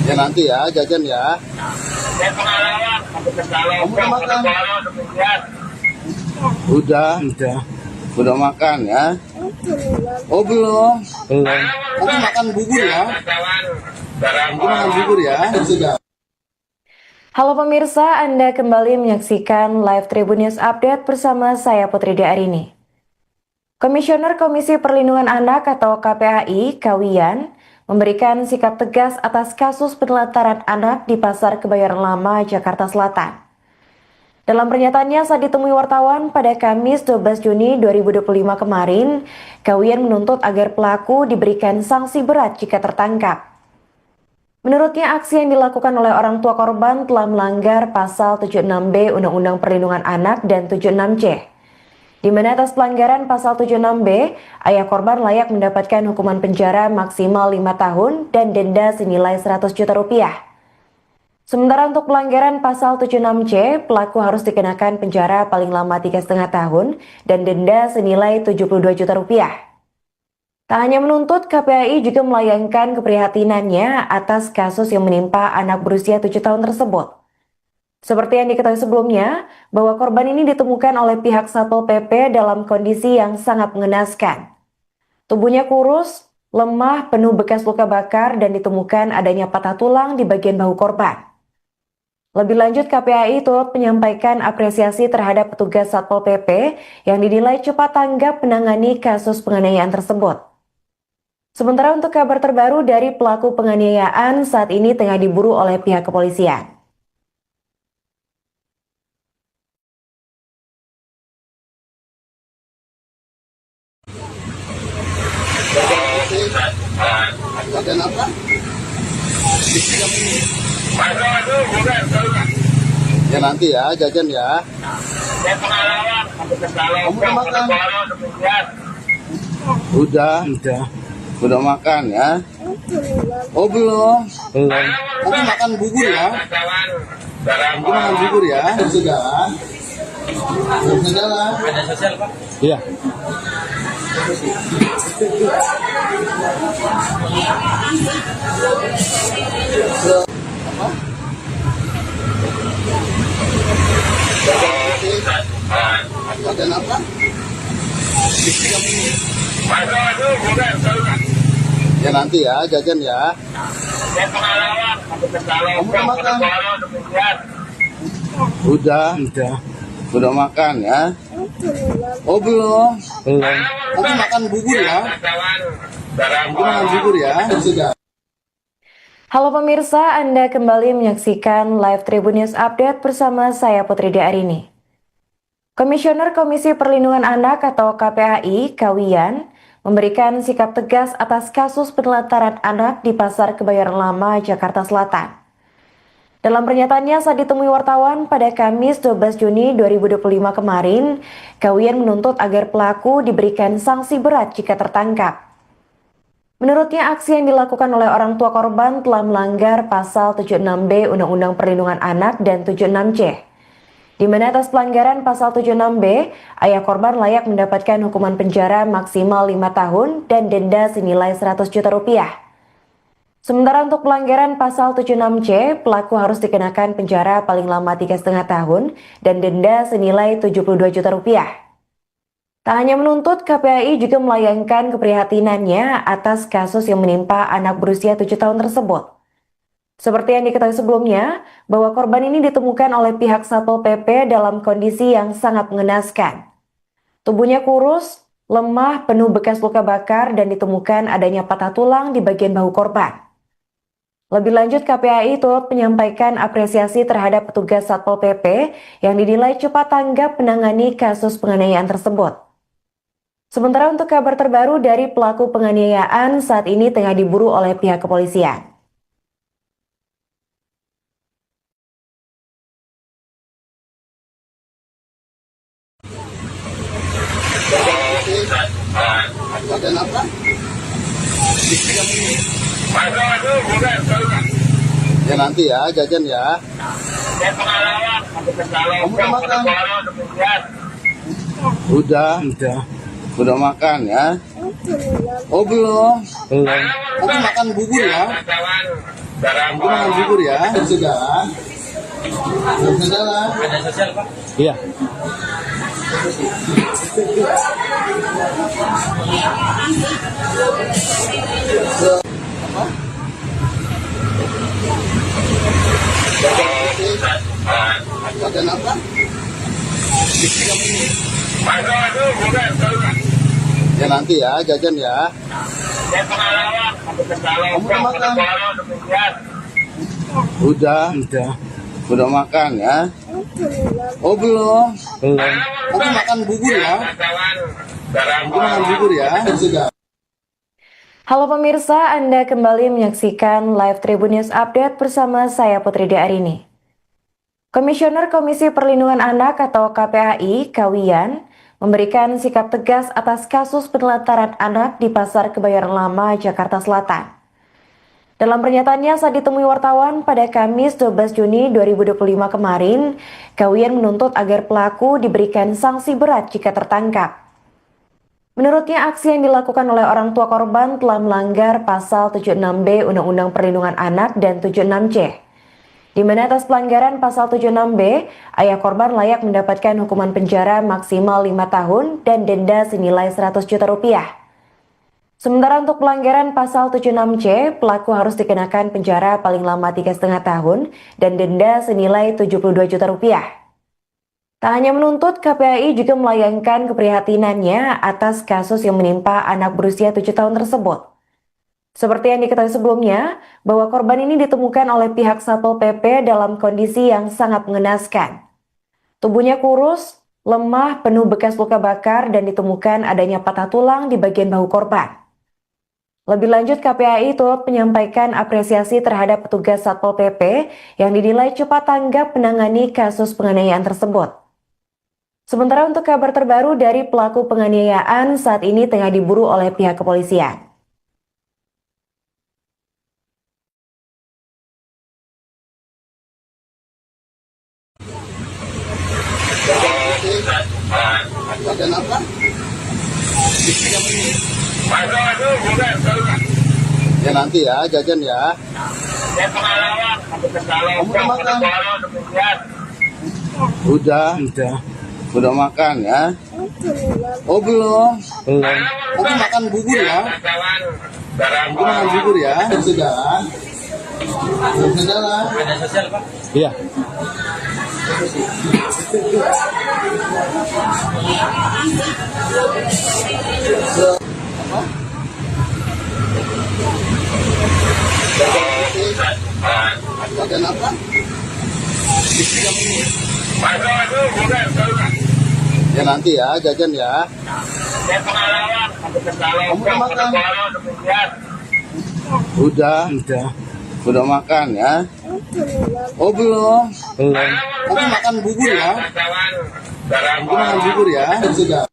Speaker 2: Ya nanti ya, jajan ya. Kamu udah makan? Udah makan ya. Oh belum. Nanti makan bubur ya. Nanti makan bubur ya. Sudah.
Speaker 1: Halo pemirsa, Anda kembali menyaksikan Live Tribun News Update bersama saya Putri Arini. Komisioner Komisi Perlindungan Anak atau KPAI, Kawian, memberikan sikap tegas atas kasus penelantaran anak di Pasar Kebayoran Lama, Jakarta Selatan. Dalam pernyataannya saat ditemui wartawan pada Kamis 12 Juni 2025 kemarin, Kawian menuntut agar pelaku diberikan sanksi berat jika tertangkap. Menurutnya, aksi yang dilakukan oleh orang tua korban telah melanggar pasal 76B Undang-Undang Perlindungan Anak dan 76C, di mana atas pelanggaran pasal 76B, ayah korban layak mendapatkan hukuman penjara maksimal 5 tahun dan denda senilai 100 juta rupiah. Sementara untuk pelanggaran pasal 76C, pelaku harus dikenakan penjara paling lama 3,5 tahun dan denda senilai 72 juta rupiah. Tak hanya menuntut, KPAI juga melayangkan keprihatinannya atas kasus yang menimpa anak berusia 7 tahun tersebut. Seperti yang diketahui sebelumnya, bahwa korban ini ditemukan oleh pihak Satpol PP dalam kondisi yang sangat mengenaskan. Tubuhnya kurus, lemah, penuh bekas luka bakar dan ditemukan adanya patah tulang di bagian bahu korban. Lebih lanjut, KPAI turut menyampaikan apresiasi terhadap petugas Satpol PP yang dinilai cepat tanggap menangani kasus penganiayaan tersebut. Sementara untuk kabar terbaru dari pelaku penganiayaan saat ini tengah diburu oleh pihak kepolisian.
Speaker 2: Dan apa? Ya nanti ya, jajan ya. Kamu udah makan? Udah makan ya. Oh belum. Nanti makan bubur ya. Nanti makan bubur ya. Sudah. Sudah.
Speaker 3: Ada sosial, Pak? Iya.
Speaker 2: Jajan apa? Ya nanti ya, jajan ya. Kamu udah makan? Udah makan ya? Oh belum? Nanti makan bubur ya? Nanti makan bubur ya? Sudah.
Speaker 1: Halo pemirsa, Anda kembali menyaksikan Live Tribun News Update bersama saya Putri Arini. Komisioner Komisi Perlindungan Anak atau KPAI, Kawiyan, memberikan sikap tegas atas kasus penelantaran anak di Pasar Kebayoran Lama, Jakarta Selatan. Dalam pernyataannya saat ditemui wartawan pada Kamis 12 Juni 2025 kemarin, Kawiyan menuntut agar pelaku diberikan sanksi berat jika tertangkap. Menurutnya, aksi yang dilakukan oleh orang tua korban telah melanggar pasal 76B Undang-Undang Perlindungan Anak dan 76C. Di mana atas pelanggaran pasal 76B, ayah korban layak mendapatkan hukuman penjara maksimal 5 tahun dan denda senilai 100 juta rupiah. Sementara untuk pelanggaran pasal 76C, pelaku harus dikenakan penjara paling lama 3,5 tahun dan denda senilai 72 juta rupiah. Tak hanya menuntut, KPAI juga melayangkan keprihatinannya atas kasus yang menimpa anak berusia 7 tahun tersebut. Seperti yang diketahui sebelumnya, bahwa korban ini ditemukan oleh pihak Satpol PP dalam kondisi yang sangat mengenaskan. Tubuhnya kurus, lemah, penuh bekas luka bakar, dan ditemukan adanya patah tulang di bagian bahu korban. Lebih lanjut, KPAI turut menyampaikan apresiasi terhadap petugas Satpol PP yang dinilai cepat tanggap menangani kasus penganiayaan tersebut. Sementara untuk kabar terbaru dari pelaku penganiayaan saat ini tengah diburu oleh pihak kepolisian.
Speaker 2: Jajan apa? Ya nanti ya, jajan ya. Kamu udah makan? Udah makan ya? Oh belum? Nanti makan bubur ya? Nanti makan bubur ya? Sudah. Sudah lah.
Speaker 3: Ada sosial, Pak?
Speaker 4: Iya.
Speaker 2: Jajan apa? Ya nanti ya, jajan ya. Kamu udah makan? Udah makan ya? Oh belum? Nanti makan bubur ya? Nanti makan bubur ya? Sudah.
Speaker 1: Halo pemirsa, Anda kembali menyaksikan Live Tribun News Update bersama saya Putri Arini. Komisioner Komisi Perlindungan Anak atau KPAI, Kawiyan, memberikan sikap tegas atas kasus penelantaran anak di Pasar Kebayoran Lama, Jakarta Selatan. Dalam pernyataannya saat ditemui wartawan pada Kamis 12 Juni 2025 kemarin, Kawiyan menuntut agar pelaku diberikan sanksi berat jika tertangkap. Menurutnya, aksi yang dilakukan oleh orang tua korban telah melanggar pasal 76B Undang-Undang Perlindungan Anak dan 76C. Di mana atas pelanggaran pasal 76B, ayah korban layak mendapatkan hukuman penjara maksimal 5 tahun dan denda senilai 100 juta rupiah. Sementara untuk pelanggaran pasal 76C, pelaku harus dikenakan penjara paling lama 3,5 tahun dan denda senilai 72 juta rupiah. Tak hanya menuntut, KPAI juga melayangkan keprihatinannya atas kasus yang menimpa anak berusia 7 tahun tersebut. Seperti yang diketahui sebelumnya, bahwa korban ini ditemukan oleh pihak Satpol PP dalam kondisi yang sangat mengenaskan. Tubuhnya kurus, lemah, penuh bekas luka bakar, dan ditemukan adanya patah tulang di bagian bahu korban. Lebih lanjut, KPAI turut menyampaikan apresiasi terhadap petugas Satpol PP yang dinilai cepat tanggap menangani kasus penganiayaan tersebut. Sementara untuk kabar terbaru dari pelaku penganiayaan saat ini tengah diburu oleh pihak kepolisian.
Speaker 2: Jajan apa? Ya nanti ya, jajan ya. Kamu udah makan? Udah makan ya? Oh belum? Nanti makan bubur ya? Nanti makan bubur ya? Sudah? Sudah.
Speaker 3: Ada sosial, Pak?
Speaker 2: Iya. Jajan apa? Ya nanti ya, jajan ya. Kamu udah makan? Udah makan ya? Oh belum? Nanti makan bubur ya? Nanti makan bubur ya? Sudah.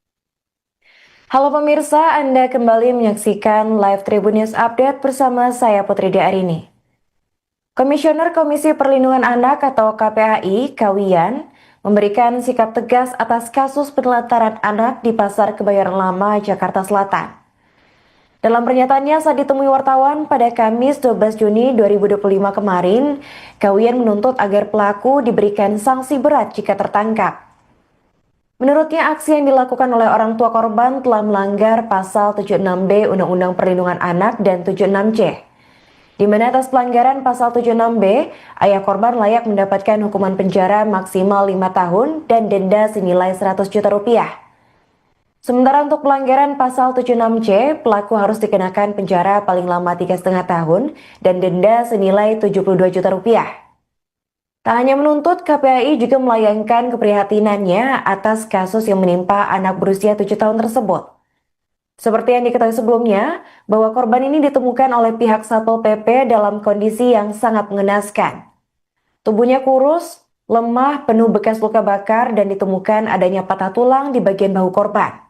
Speaker 1: Halo pemirsa, Anda kembali menyaksikan Live Tribun News Update bersama saya Putri Arini. Komisioner Komisi Perlindungan Anak atau KPAI, Kawiyan, memberikan sikap tegas atas kasus penelantaran anak di Pasar Kebayoran Lama, Jakarta Selatan. Dalam pernyataannya saat ditemui wartawan pada Kamis 12 Juni 2025 kemarin, Kawiyan menuntut agar pelaku diberikan sanksi berat jika tertangkap. Menurutnya, aksi yang dilakukan oleh orang tua korban telah melanggar pasal 76B Undang-Undang Perlindungan Anak dan 76C. Di mana atas pelanggaran pasal 76B, ayah korban layak mendapatkan hukuman penjara maksimal 5 tahun dan denda senilai 100 juta rupiah. Sementara untuk pelanggaran pasal 76C, pelaku harus dikenakan penjara paling lama 3,5 tahun dan denda senilai 72 juta rupiah. Tak hanya menuntut, KPAI juga melayangkan keprihatinannya atas kasus yang menimpa anak berusia 7 tahun tersebut. Seperti yang diketahui sebelumnya, bahwa korban ini ditemukan oleh pihak Satpol PP dalam kondisi yang sangat mengenaskan. Tubuhnya kurus, lemah, penuh bekas luka bakar, dan ditemukan adanya patah tulang di bagian bahu korban.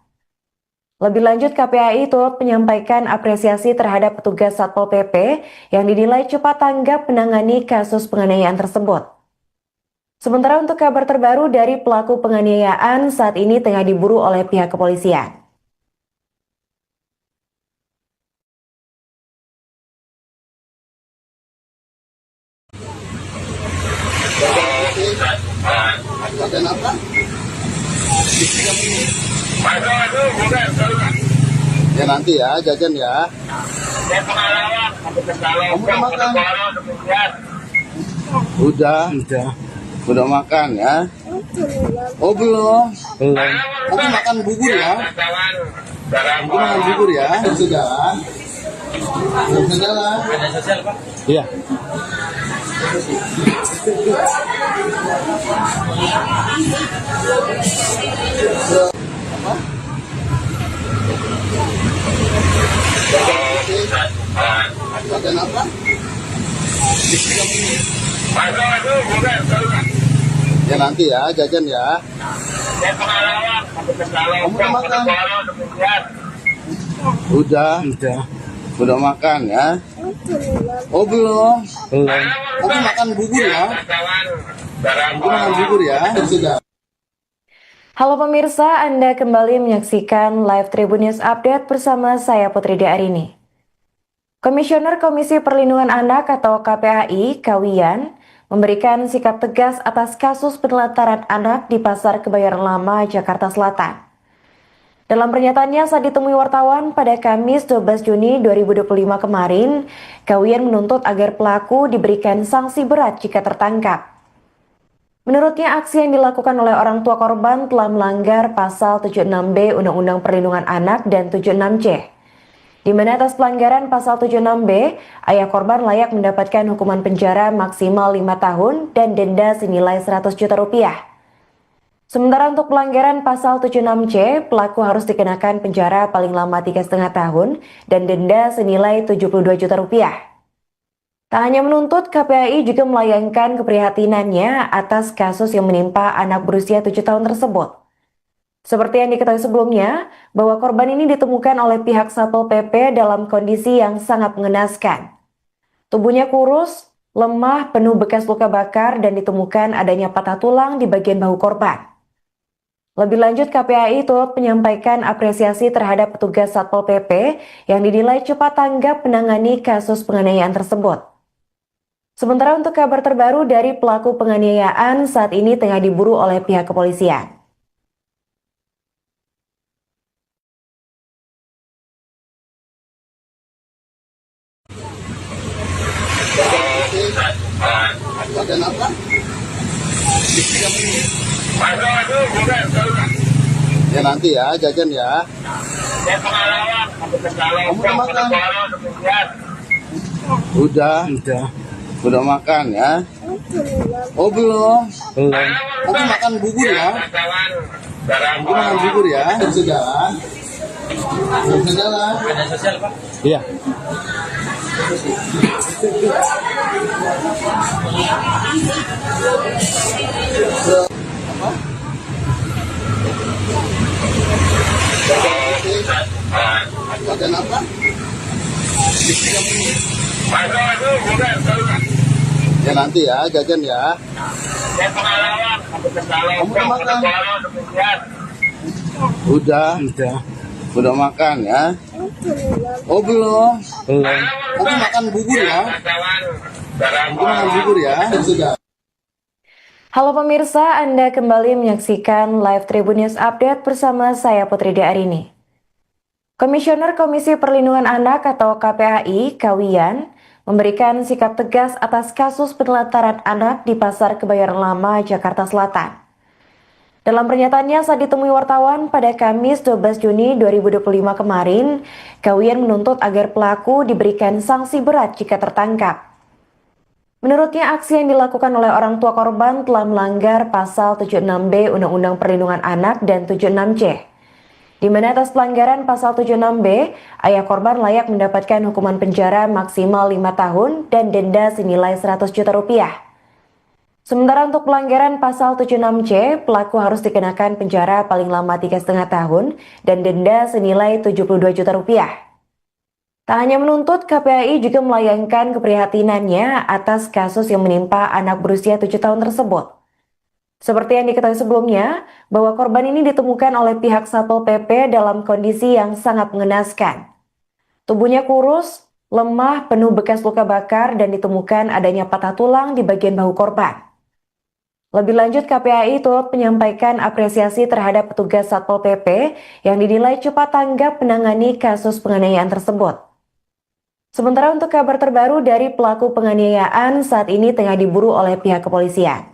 Speaker 1: Lebih lanjut, KPAI turut menyampaikan apresiasi terhadap petugas Satpol PP yang dinilai cepat tanggap menangani kasus penganiayaan tersebut. Sementara untuk kabar terbaru dari pelaku penganiayaan saat ini tengah diburu oleh pihak kepolisian.
Speaker 2: Jajan apa? Ya nanti ya, jajan ya. Kamu udah makan? Udah makan ya? Oh belum? Nanti makan bubur ya? Nanti makan bubur ya? Sudah? Sudah.
Speaker 3: Ada sosial, Pak?
Speaker 2: Iya. Jajan apa? Ya nanti ya, jajan ya. Kamu udah makan? Udah makan ya? Oh belum? Nanti makan bubur ya? Nanti makan bubur ya? Sudah.
Speaker 1: Halo pemirsa, Anda kembali menyaksikan Live Tribun News Update bersama saya Putri Arini. Komisioner Komisi Perlindungan Anak atau KPAI, Kawiyan, memberikan sikap tegas atas kasus penelantaran anak di Pasar Kebayoran Lama, Jakarta Selatan. Dalam pernyataannya saat ditemui wartawan pada Kamis 12 Juni 2025 kemarin, Kawiyan menuntut agar pelaku diberikan sanksi berat jika tertangkap. Menurutnya, aksi yang dilakukan oleh orang tua korban telah melanggar pasal 76B Undang-Undang Perlindungan Anak dan 76C. Di mana atas pelanggaran pasal 76B, ayah korban layak mendapatkan hukuman penjara maksimal 5 tahun dan denda senilai 100 juta rupiah. Sementara untuk pelanggaran pasal 76C, pelaku harus dikenakan penjara paling lama 3,5 tahun dan denda senilai 72 juta rupiah. Tak hanya menuntut, KPAI juga melayangkan keprihatinannya atas kasus yang menimpa anak berusia 7 tahun tersebut. Seperti yang diketahui sebelumnya, bahwa korban ini ditemukan oleh pihak Satpol PP dalam kondisi yang sangat mengenaskan. Tubuhnya kurus, lemah, penuh bekas luka bakar, dan ditemukan adanya patah tulang di bagian bahu korban. Lebih lanjut, KPAI turut menyampaikan apresiasi terhadap petugas Satpol PP yang dinilai cepat tanggap menangani kasus penganiayaan tersebut. Sementara untuk kabar terbaru dari pelaku penganiayaan saat ini tengah diburu oleh pihak kepolisian.
Speaker 2: Badan apa? Ya nanti ya, jajan ya. Kamu udah makan? Udah makan ya? Oh belum? Nanti makan bubur ya? Nanti makan bubur ya? Bisa jalan? Bisa jalan?
Speaker 3: Ada sosial, Pak?
Speaker 2: Iya. Apa? Badan apa? Ya nanti ya, jajan ya. Kamu udah makan? Udah makan ya? Oh belum? Nanti makan bubur ya? Nanti makan bubur ya? Sudah.
Speaker 1: Halo pemirsa, Anda kembali menyaksikan Live Tribun News Update bersama saya Putri Arini. Komisioner Komisi Perlindungan Anak atau KPAI, Kawiyan, memberikan sikap tegas atas kasus penelantaran anak di Pasar Kebayoran Lama, Jakarta Selatan. Dalam pernyataannya saat ditemui wartawan pada Kamis 12 Juni 2025 kemarin, Kawiyan menuntut agar pelaku diberikan sanksi berat jika tertangkap. Menurutnya, aksi yang dilakukan oleh orang tua korban telah melanggar pasal 76B Undang-Undang Perlindungan Anak dan 76C, di mana atas pelanggaran pasal 76B, ayah korban layak mendapatkan hukuman penjara maksimal 5 tahun dan denda senilai 100 juta rupiah. Sementara untuk pelanggaran pasal 76C, pelaku harus dikenakan penjara paling lama 3,5 tahun dan denda senilai 72 juta rupiah. Tak hanya menuntut, KPAI juga melayangkan keprihatinannya atas kasus yang menimpa anak berusia 7 tahun tersebut. Seperti yang diketahui sebelumnya, bahwa korban ini ditemukan oleh pihak Satpol PP dalam kondisi yang sangat mengenaskan. Tubuhnya kurus, lemah, penuh bekas luka bakar, dan ditemukan adanya patah tulang di bagian bahu korban. Lebih lanjut, KPAI turut menyampaikan apresiasi terhadap petugas Satpol PP yang dinilai cepat tanggap menangani kasus penganiayaan tersebut. Sementara untuk kabar terbaru dari pelaku penganiayaan saat ini tengah diburu oleh pihak kepolisian.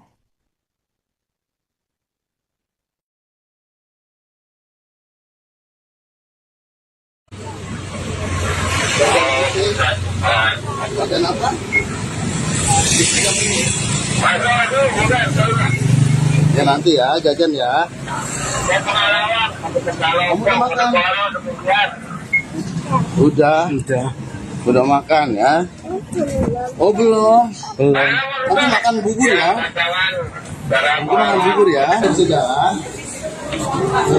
Speaker 2: Badan apa? Ya nanti ya, jajan ya. Kamu udah makan? Udah makan ya? Oh belum? Nanti makan bubur ya? Nanti makan bubur ya? Bisa jalan?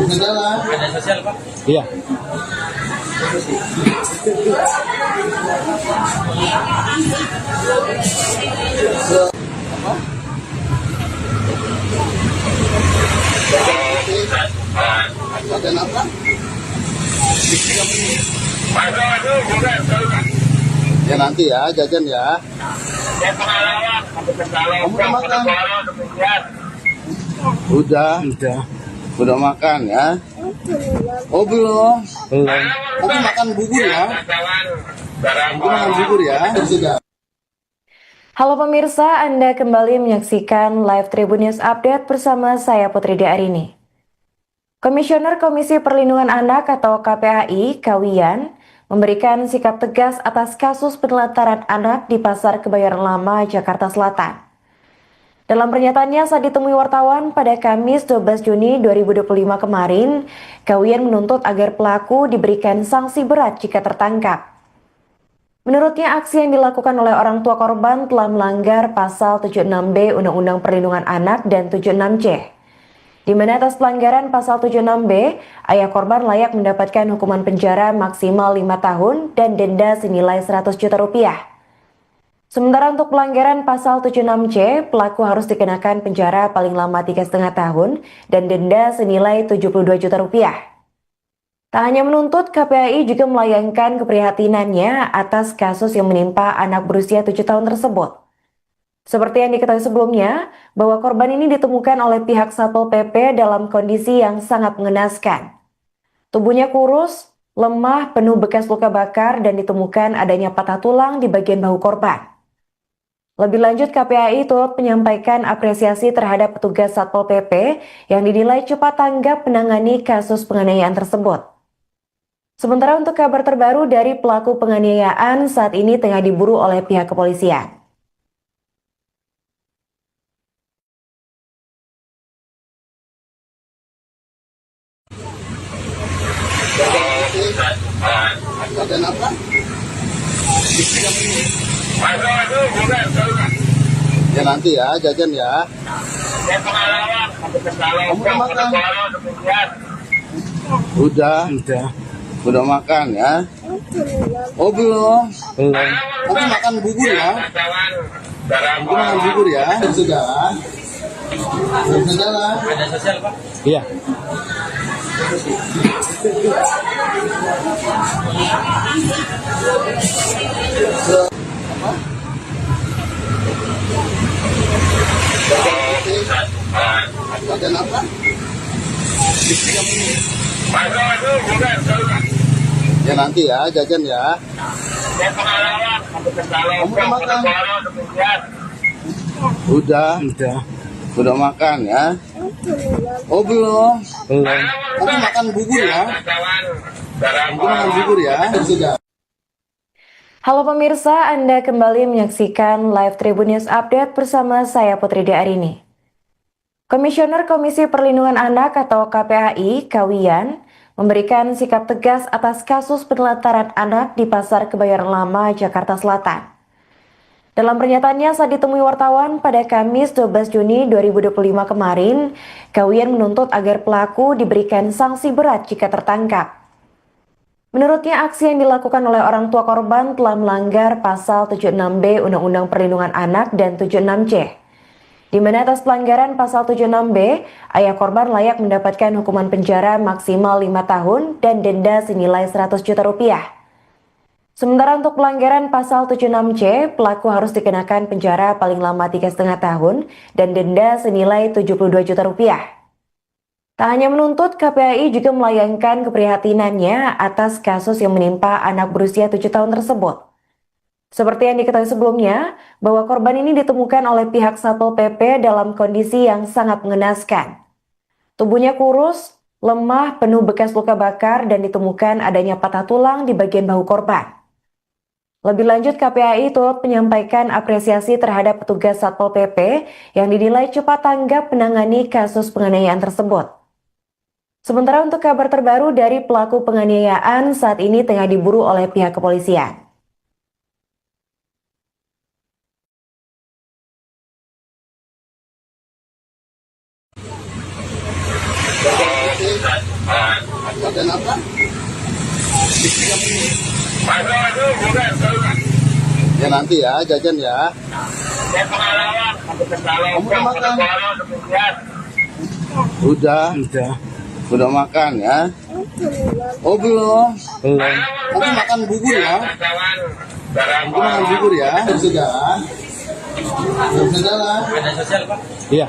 Speaker 2: Bisa jalan?
Speaker 3: Ada sosial, Pak?
Speaker 2: Iya. Apa? Badan apa? Ya nanti ya, jajan ya. Kamu udah makan? Udah makan ya? Oh belum? Nanti makan bubur ya? Nanti makan bubur ya? Sudah.
Speaker 1: Halo pemirsa, Anda kembali menyaksikan Live Tribun News Update bersama saya Putri Arini. Komisioner Komisi Perlindungan Anak atau KPAI, Kawiyan, memberikan sikap tegas atas kasus penelantaran anak di Pasar Kebayoran Lama, Jakarta Selatan. Dalam pernyataannya saat ditemui wartawan pada Kamis 12 Juni 2025 kemarin, Kawiyan menuntut agar pelaku diberikan sanksi berat jika tertangkap. Menurutnya, aksi yang dilakukan oleh orang tua korban telah melanggar pasal 76B Undang-Undang Perlindungan Anak dan 76C, di mana atas pelanggaran pasal 76B, ayah korban layak mendapatkan hukuman penjara maksimal 5 tahun dan denda senilai 100 juta rupiah. Sementara untuk pelanggaran pasal 76C, pelaku harus dikenakan penjara paling lama 3,5 tahun dan denda senilai 72 juta rupiah. Tak hanya menuntut, KPAI juga melayangkan keprihatinannya atas kasus yang menimpa anak berusia 7 tahun tersebut. Seperti yang diketahui sebelumnya, bahwa korban ini ditemukan oleh pihak Satpol PP dalam kondisi yang sangat mengenaskan. Tubuhnya kurus, lemah, penuh bekas luka bakar, dan ditemukan adanya patah tulang di bagian bahu korban. Lebih lanjut, KPAI turut menyampaikan apresiasi terhadap petugas Satpol PP yang dinilai cepat tanggap menangani kasus penganiayaan tersebut. Sementara untuk kabar terbaru dari pelaku penganiayaan saat ini tengah diburu oleh pihak kepolisian.
Speaker 2: Ada apa? Ya nanti ya, jajan ya. Kamu udah makan? Udah makan ya? Oh belum? Nanti makan bubur ya? Nanti makan bubur ya? Sudah. Sudah.
Speaker 3: Ada sosial, Pak?
Speaker 2: Iya. Ada apa? Ya nanti ya, jajan ya. Kamu udah makan? Udah makan ya? Oh belum? Nanti makan bubur ya? Nanti makan bubur ya? Sudah.
Speaker 1: Halo pemirsa, Anda kembali menyaksikan Live Tribun News Update bersama saya Putri Arini. Komisioner Komisi Perlindungan Anak atau KPAI, Kawiyan, memberikan sikap tegas atas kasus penelantaran anak di Pasar Kebayoran Lama, Jakarta Selatan. Dalam pernyataannya saat ditemui wartawan pada Kamis 12 Juni 2025 kemarin, Kawiyan menuntut agar pelaku diberikan sanksi berat jika tertangkap. Menurutnya, aksi yang dilakukan oleh orang tua korban telah melanggar pasal 76B Undang-Undang Perlindungan Anak dan 76C, di mana atas pelanggaran pasal 76B, ayah korban layak mendapatkan hukuman penjara maksimal 5 tahun dan denda senilai 100 juta rupiah. Sementara untuk pelanggaran pasal 76C, pelaku harus dikenakan penjara paling lama 3,5 tahun dan denda senilai 72 juta rupiah. Tak hanya menuntut, KPAI juga melayangkan keprihatinannya atas kasus yang menimpa anak berusia 7 tahun tersebut. Seperti yang diketahui sebelumnya, bahwa korban ini ditemukan oleh pihak Satpol PP dalam kondisi yang sangat mengenaskan. Tubuhnya kurus, lemah, penuh bekas luka bakar, dan ditemukan adanya patah tulang di bagian bahu korban. Lebih lanjut, KPAI turut menyampaikan apresiasi terhadap petugas Satpol PP yang dinilai cepat tanggap menangani kasus penganiayaan tersebut. Sementara untuk kabar terbaru dari pelaku penganiayaan saat ini tengah diburu oleh pihak kepolisian.
Speaker 2: Ada apa? Ya nanti ya, jajan ya. Kamu udah makan? Udah makan ya? Oh belum? Nanti makan bubur ya? Nanti makan bubur ya? Sudah. Sudah.
Speaker 3: Ada sosial, Pak?
Speaker 2: Iya.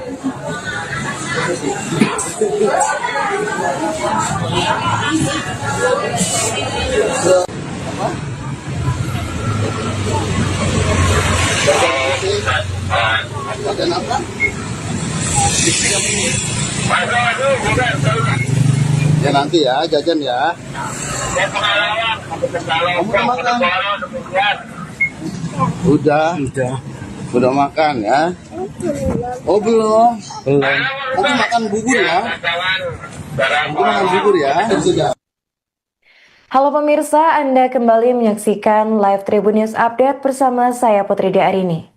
Speaker 2: Ada apa? Ya nanti ya, jajan ya. Kamu udah makan? Udah makan ya? Oh belum? Nanti makan bubur ya? Nanti makan bubur ya? Sudah.
Speaker 1: Halo pemirsa, Anda kembali menyaksikan Live Tribun News Update bersama saya Putri Arini.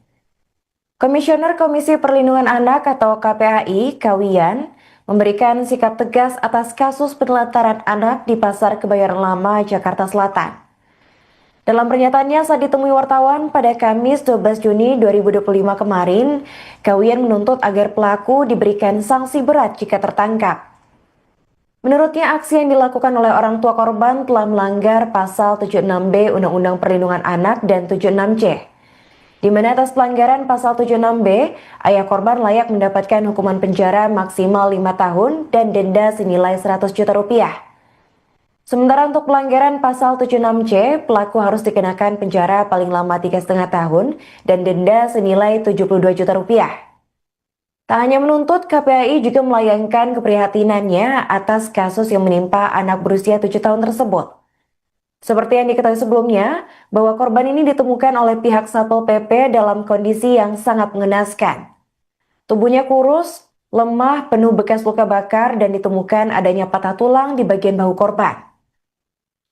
Speaker 1: Komisioner Komisi Perlindungan Anak atau KPAI, Kawiyan, memberikan sikap tegas atas kasus penelantaran anak di Pasar Kebayoran Lama, Jakarta Selatan. Dalam pernyataannya saat ditemui wartawan pada Kamis 12 Juni 2025 kemarin, Kawian menuntut agar pelaku diberikan sanksi berat jika tertangkap. Menurutnya, aksi yang dilakukan oleh orang tua korban telah melanggar pasal 76B Undang-Undang Perlindungan Anak dan 76C, di mana atas pelanggaran pasal 76B, ayah korban layak mendapatkan hukuman penjara maksimal 5 tahun dan denda senilai 100 juta rupiah. Sementara untuk pelanggaran pasal 76C, pelaku harus dikenakan penjara paling lama 3,5 tahun dan denda senilai 72 juta rupiah. Tak hanya menuntut, KPAI juga melayangkan keprihatinannya atas kasus yang menimpa anak berusia 7 tahun tersebut. Seperti yang diketahui sebelumnya, bahwa korban ini ditemukan oleh pihak Satpol PP dalam kondisi yang sangat mengenaskan. Tubuhnya kurus, lemah, penuh bekas luka bakar dan ditemukan adanya patah tulang di bagian bahu korban.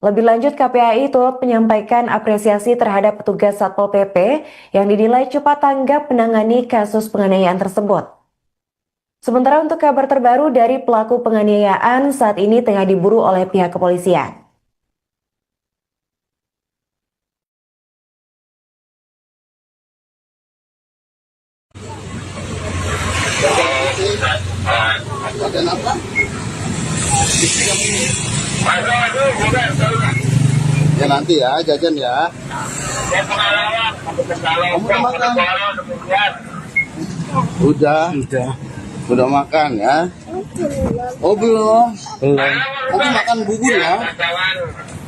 Speaker 1: Lebih lanjut, KPAI turut menyampaikan apresiasi terhadap petugas Satpol PP yang dinilai cepat tanggap menangani kasus penganiayaan tersebut. Sementara untuk kabar terbaru dari pelaku penganiayaan saat ini tengah diburu oleh pihak kepolisian.
Speaker 2: Ada apa? Ya nanti ya, jajan ya. Kamu udah makan? Udah makan ya? Oh belum? Nanti makan bubur ya?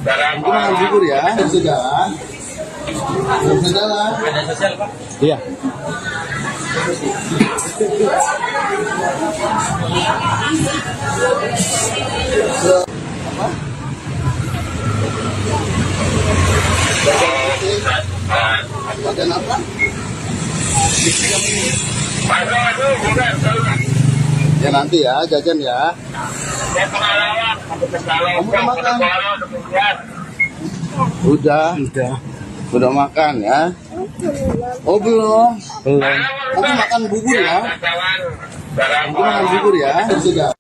Speaker 2: Nanti makan bubur ya? Sudah. Sudah.
Speaker 3: Ada sosial, Pak?
Speaker 2: Iya. Ada apa? Ya nanti ya, jajan ya. Kamu udah makan? Udah makan ya? Oh belum? Nanti makan bubur ya? Nanti makan bubur ya? Sudah.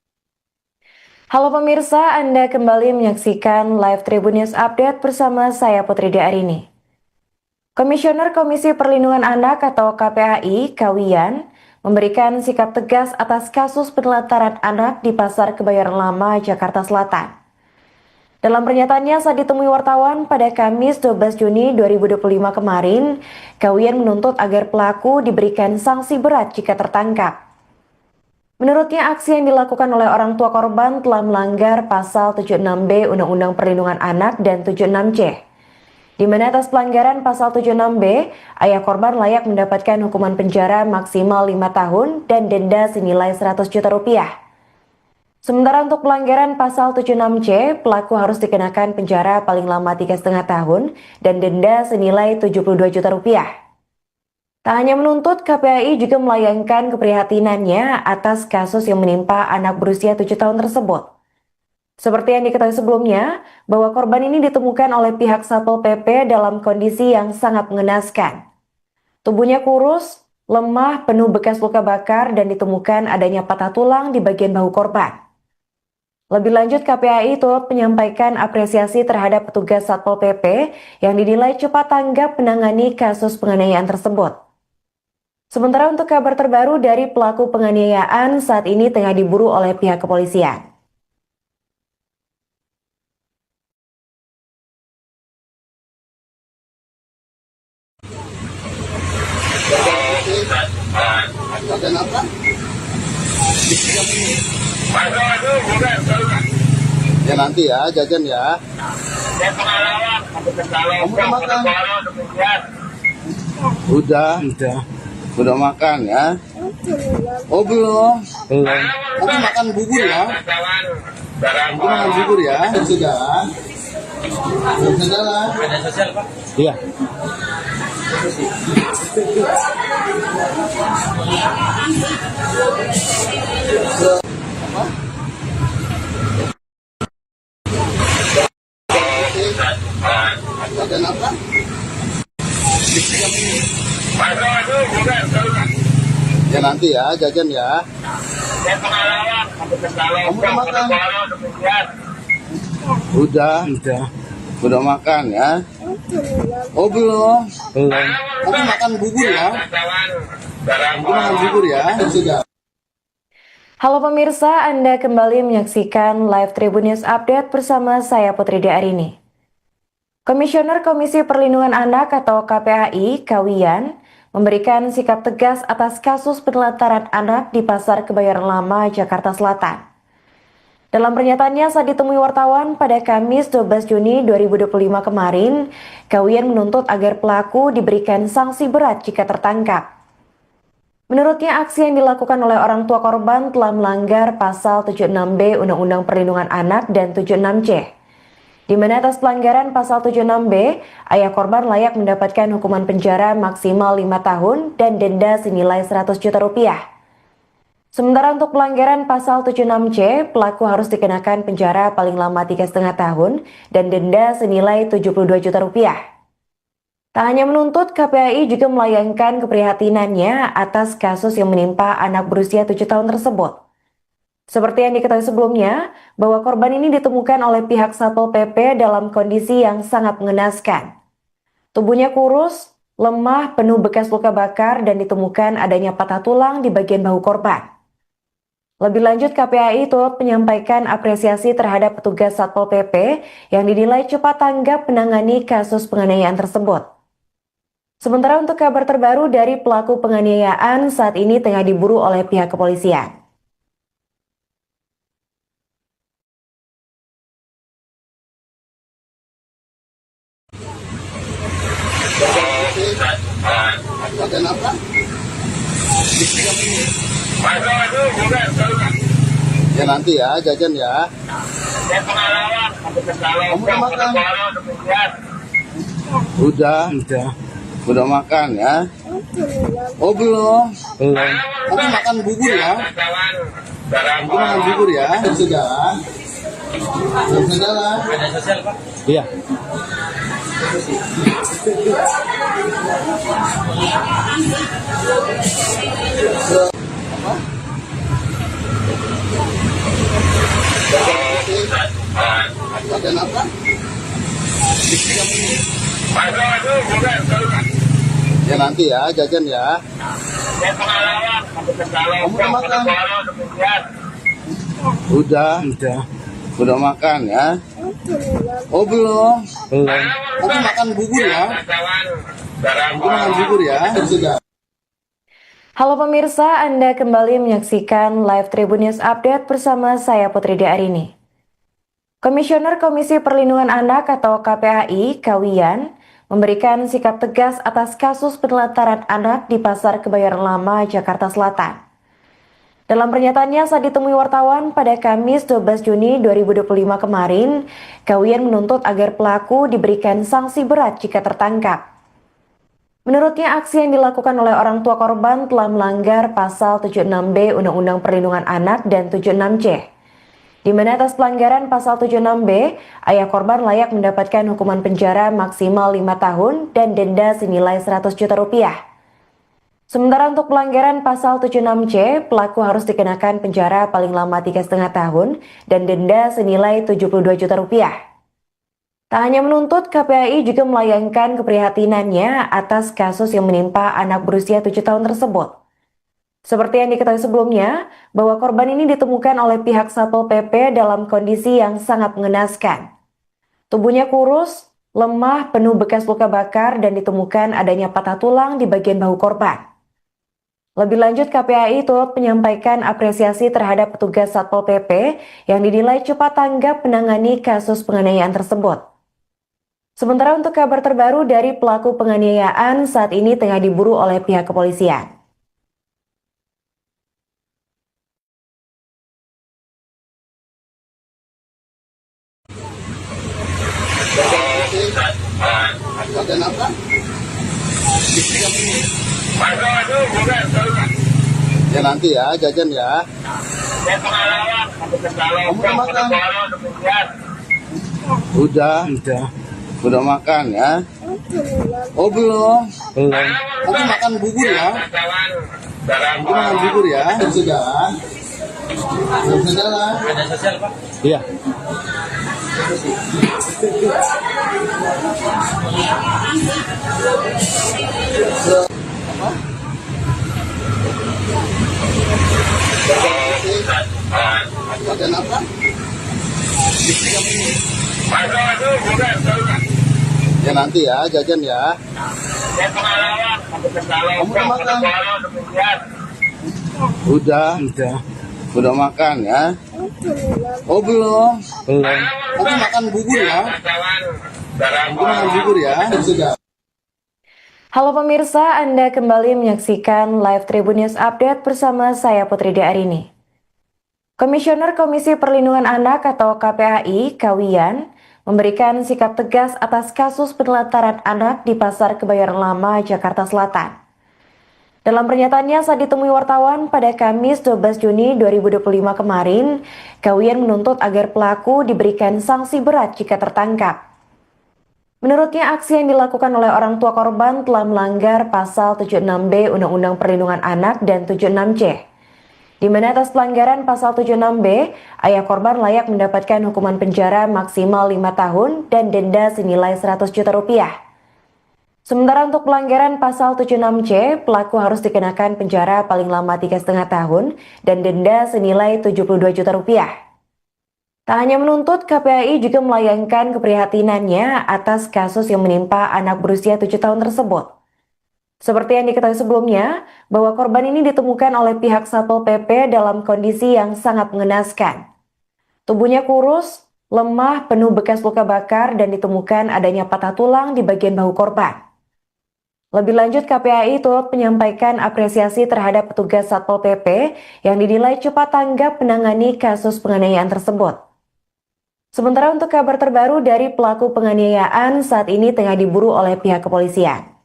Speaker 1: Halo pemirsa, Anda kembali menyaksikan Live Tribun News Update bersama saya Putri Arini. Komisioner Komisi Perlindungan Anak atau KPAI, Kawian, memberikan sikap tegas atas kasus penelantaran anak di Pasar Kebayoran Lama, Jakarta Selatan. Dalam pernyataannya saat ditemui wartawan pada Kamis 12 Juni 2025 kemarin, Kawian menuntut agar pelaku diberikan sanksi berat jika tertangkap. Menurutnya, aksi yang dilakukan oleh orang tua korban telah melanggar pasal 76B Undang-Undang Perlindungan Anak dan 76C, di mana atas pelanggaran pasal 76B, ayah korban layak mendapatkan hukuman penjara maksimal 5 tahun dan denda senilai 100 juta rupiah. Sementara untuk pelanggaran pasal 76C, pelaku harus dikenakan penjara paling lama 3,5 tahun dan denda senilai 72 juta rupiah. Tak hanya menuntut, KPAI juga melayangkan keprihatinannya atas kasus yang menimpa anak berusia 7 tahun tersebut. Seperti yang diketahui sebelumnya, bahwa korban ini ditemukan oleh pihak Satpol PP dalam kondisi yang sangat mengenaskan. Tubuhnya kurus, lemah, penuh bekas luka bakar dan ditemukan adanya patah tulang di bagian bahu korban. Lebih lanjut, KPAI turut menyampaikan apresiasi terhadap petugas Satpol PP yang dinilai cepat tanggap menangani kasus penganiayaan tersebut. Sementara untuk kabar terbaru dari pelaku penganiayaan saat ini tengah diburu oleh pihak kepolisian.
Speaker 2: Ada apa? Ya nanti ya, jajan ya. Kamu udah makan? Udah makan ya? Oh belum? Nanti makan bubur ya? Nanti makan bubur ya? Sudah. Sudah.
Speaker 3: Ada sosial, Pak?
Speaker 2: Iya. Ada apa? Ya nanti ya, jajan ya. Kamu udah makan? Udah makan ya? Oh belum. Tapi makan bubur ya. Nanti makan bubur ya. Sudah.
Speaker 1: Halo pemirsa, Anda kembali menyaksikan Live Tribun News Update bersama saya Putri Arini. Komisioner Komisi Perlindungan Anak atau KPAI, Kawiyan, memberikan sikap tegas atas kasus penelantaran anak di Pasar Kebayoran Lama, Jakarta Selatan. Dalam pernyataannya saat ditemui wartawan pada Kamis 12 Juni 2025 kemarin, Kawiyan menuntut agar pelaku diberikan sanksi berat jika tertangkap. Menurutnya, aksi yang dilakukan oleh orang tua korban telah melanggar pasal 76B Undang-Undang Perlindungan Anak dan 76C. Di mana atas pelanggaran pasal 76B, ayah korban layak mendapatkan hukuman penjara maksimal 5 tahun dan denda senilai 100 juta rupiah. Sementara untuk pelanggaran pasal 76C, pelaku harus dikenakan penjara paling lama 3,5 tahun dan denda senilai 72 juta rupiah. Tak hanya menuntut, KPAI juga melayangkan keprihatinannya atas kasus yang menimpa anak berusia 7 tahun tersebut. Seperti yang diketahui sebelumnya, bahwa korban ini ditemukan oleh pihak Satpol PP dalam kondisi yang sangat mengenaskan. Tubuhnya kurus, lemah, penuh bekas luka bakar, dan ditemukan adanya patah tulang di bagian bahu korban. Lebih lanjut, KPAI turut menyampaikan apresiasi terhadap petugas Satpol PP yang dinilai cepat tanggap menangani kasus penganiayaan tersebut. Sementara untuk kabar terbaru dari pelaku penganiayaan saat ini tengah diburu oleh pihak kepolisian.
Speaker 2: Makan apa? Ya nanti ya, jajan ya. Kamu udah makan? Udah makan ya? Oh belum. Nanti makan bubur ya. Nanti makan bubur ya. Sudah. Sudah lah.
Speaker 3: Ada sosial Pak? Iya.
Speaker 2: Makan apa? Ya nanti ya, jajan ya. Kamu udah makan? Udah makan ya? Oh belum. Nanti makan bubur ya. Nanti makan bubur ya. Sudah.
Speaker 1: Halo pemirsa, Anda kembali menyaksikan Live Tribun News Update bersama saya Putri Arini. Komisioner Komisi Perlindungan Anak atau KPAI, Kawiyan, memberikan sikap tegas atas kasus penelantaran anak di Pasar Kebayoran Lama, Jakarta Selatan. Dalam pernyataannya saat ditemui wartawan pada Kamis 12 Juni 2025 kemarin, Kawiyan menuntut agar pelaku diberikan sanksi berat jika tertangkap. Menurutnya, aksi yang dilakukan oleh orang tua korban telah melanggar pasal 76B Undang-Undang Perlindungan Anak dan 76C. Di mana atas pelanggaran pasal 76B, ayah korban layak mendapatkan hukuman penjara maksimal 5 tahun dan denda senilai 100 juta rupiah. Sementara untuk pelanggaran pasal 76C, pelaku harus dikenakan penjara paling lama 3,5 tahun dan denda senilai 72 juta rupiah. Tak hanya menuntut, KPAI juga melayangkan keprihatinannya atas kasus yang menimpa anak berusia 7 tahun tersebut. Seperti yang diketahui sebelumnya, bahwa korban ini ditemukan oleh pihak Satpol PP dalam kondisi yang sangat mengenaskan. Tubuhnya kurus, lemah, penuh bekas luka bakar, dan ditemukan adanya patah tulang di bagian bahu korban. Lebih lanjut, KPAI turut menyampaikan apresiasi terhadap petugas Satpol PP yang dinilai cepat tanggap menangani kasus penganiayaan tersebut. Sementara untuk kabar terbaru dari pelaku penganiayaan saat ini tengah diburu oleh pihak kepolisian.
Speaker 2: Makan apa? Ya nanti ya, jajan ya. Kamu udah makan? Udah makan ya? Oh belum. Nanti makan bubur ya. Nanti makan bubur ya. Sudah. Sudah lah.
Speaker 3: Ada sosial Pak? Iya.
Speaker 2: Bagian apa? Ya nanti ya, jajan ya. Kamu udah makan? Udah makan ya? Oh belum? Nanti makan bubur ya? Nanti makan bubur ya? Sudah.
Speaker 1: Halo pemirsa, Anda kembali menyaksikan Live Tribun News Update bersama saya Putri Arini. Komisioner Komisi Perlindungan Anak atau KPAI, Kawiyan, memberikan sikap tegas atas kasus penelantaran anak di Pasar Kebayoran Lama, Jakarta Selatan. Dalam pernyataannya saat ditemui wartawan pada Kamis 12 Juni 2025 kemarin, Kawiyan menuntut agar pelaku diberikan sanksi berat jika tertangkap. Menurutnya, aksi yang dilakukan oleh orang tua korban telah melanggar pasal 76B Undang-Undang Perlindungan Anak dan 76C. Di mana atas pelanggaran pasal 76B, ayah korban layak mendapatkan hukuman penjara maksimal 5 tahun dan denda senilai 100 juta rupiah. Sementara untuk pelanggaran pasal 76C, pelaku harus dikenakan penjara paling lama 3,5 tahun dan denda senilai 72 juta rupiah. Tak hanya menuntut, KPAI juga melayangkan keprihatinannya atas kasus yang menimpa anak berusia 7 tahun tersebut. Seperti yang diketahui sebelumnya, bahwa korban ini ditemukan oleh pihak Satpol PP dalam kondisi yang sangat mengenaskan. Tubuhnya kurus, lemah, penuh bekas luka bakar, dan ditemukan adanya patah tulang di bagian bahu korban. Lebih lanjut, KPAI turut menyampaikan apresiasi terhadap petugas Satpol PP yang dinilai cepat tanggap menangani kasus penganiayaan tersebut. Sementara untuk kabar terbaru dari pelaku penganiayaan saat ini tengah diburu oleh pihak kepolisian.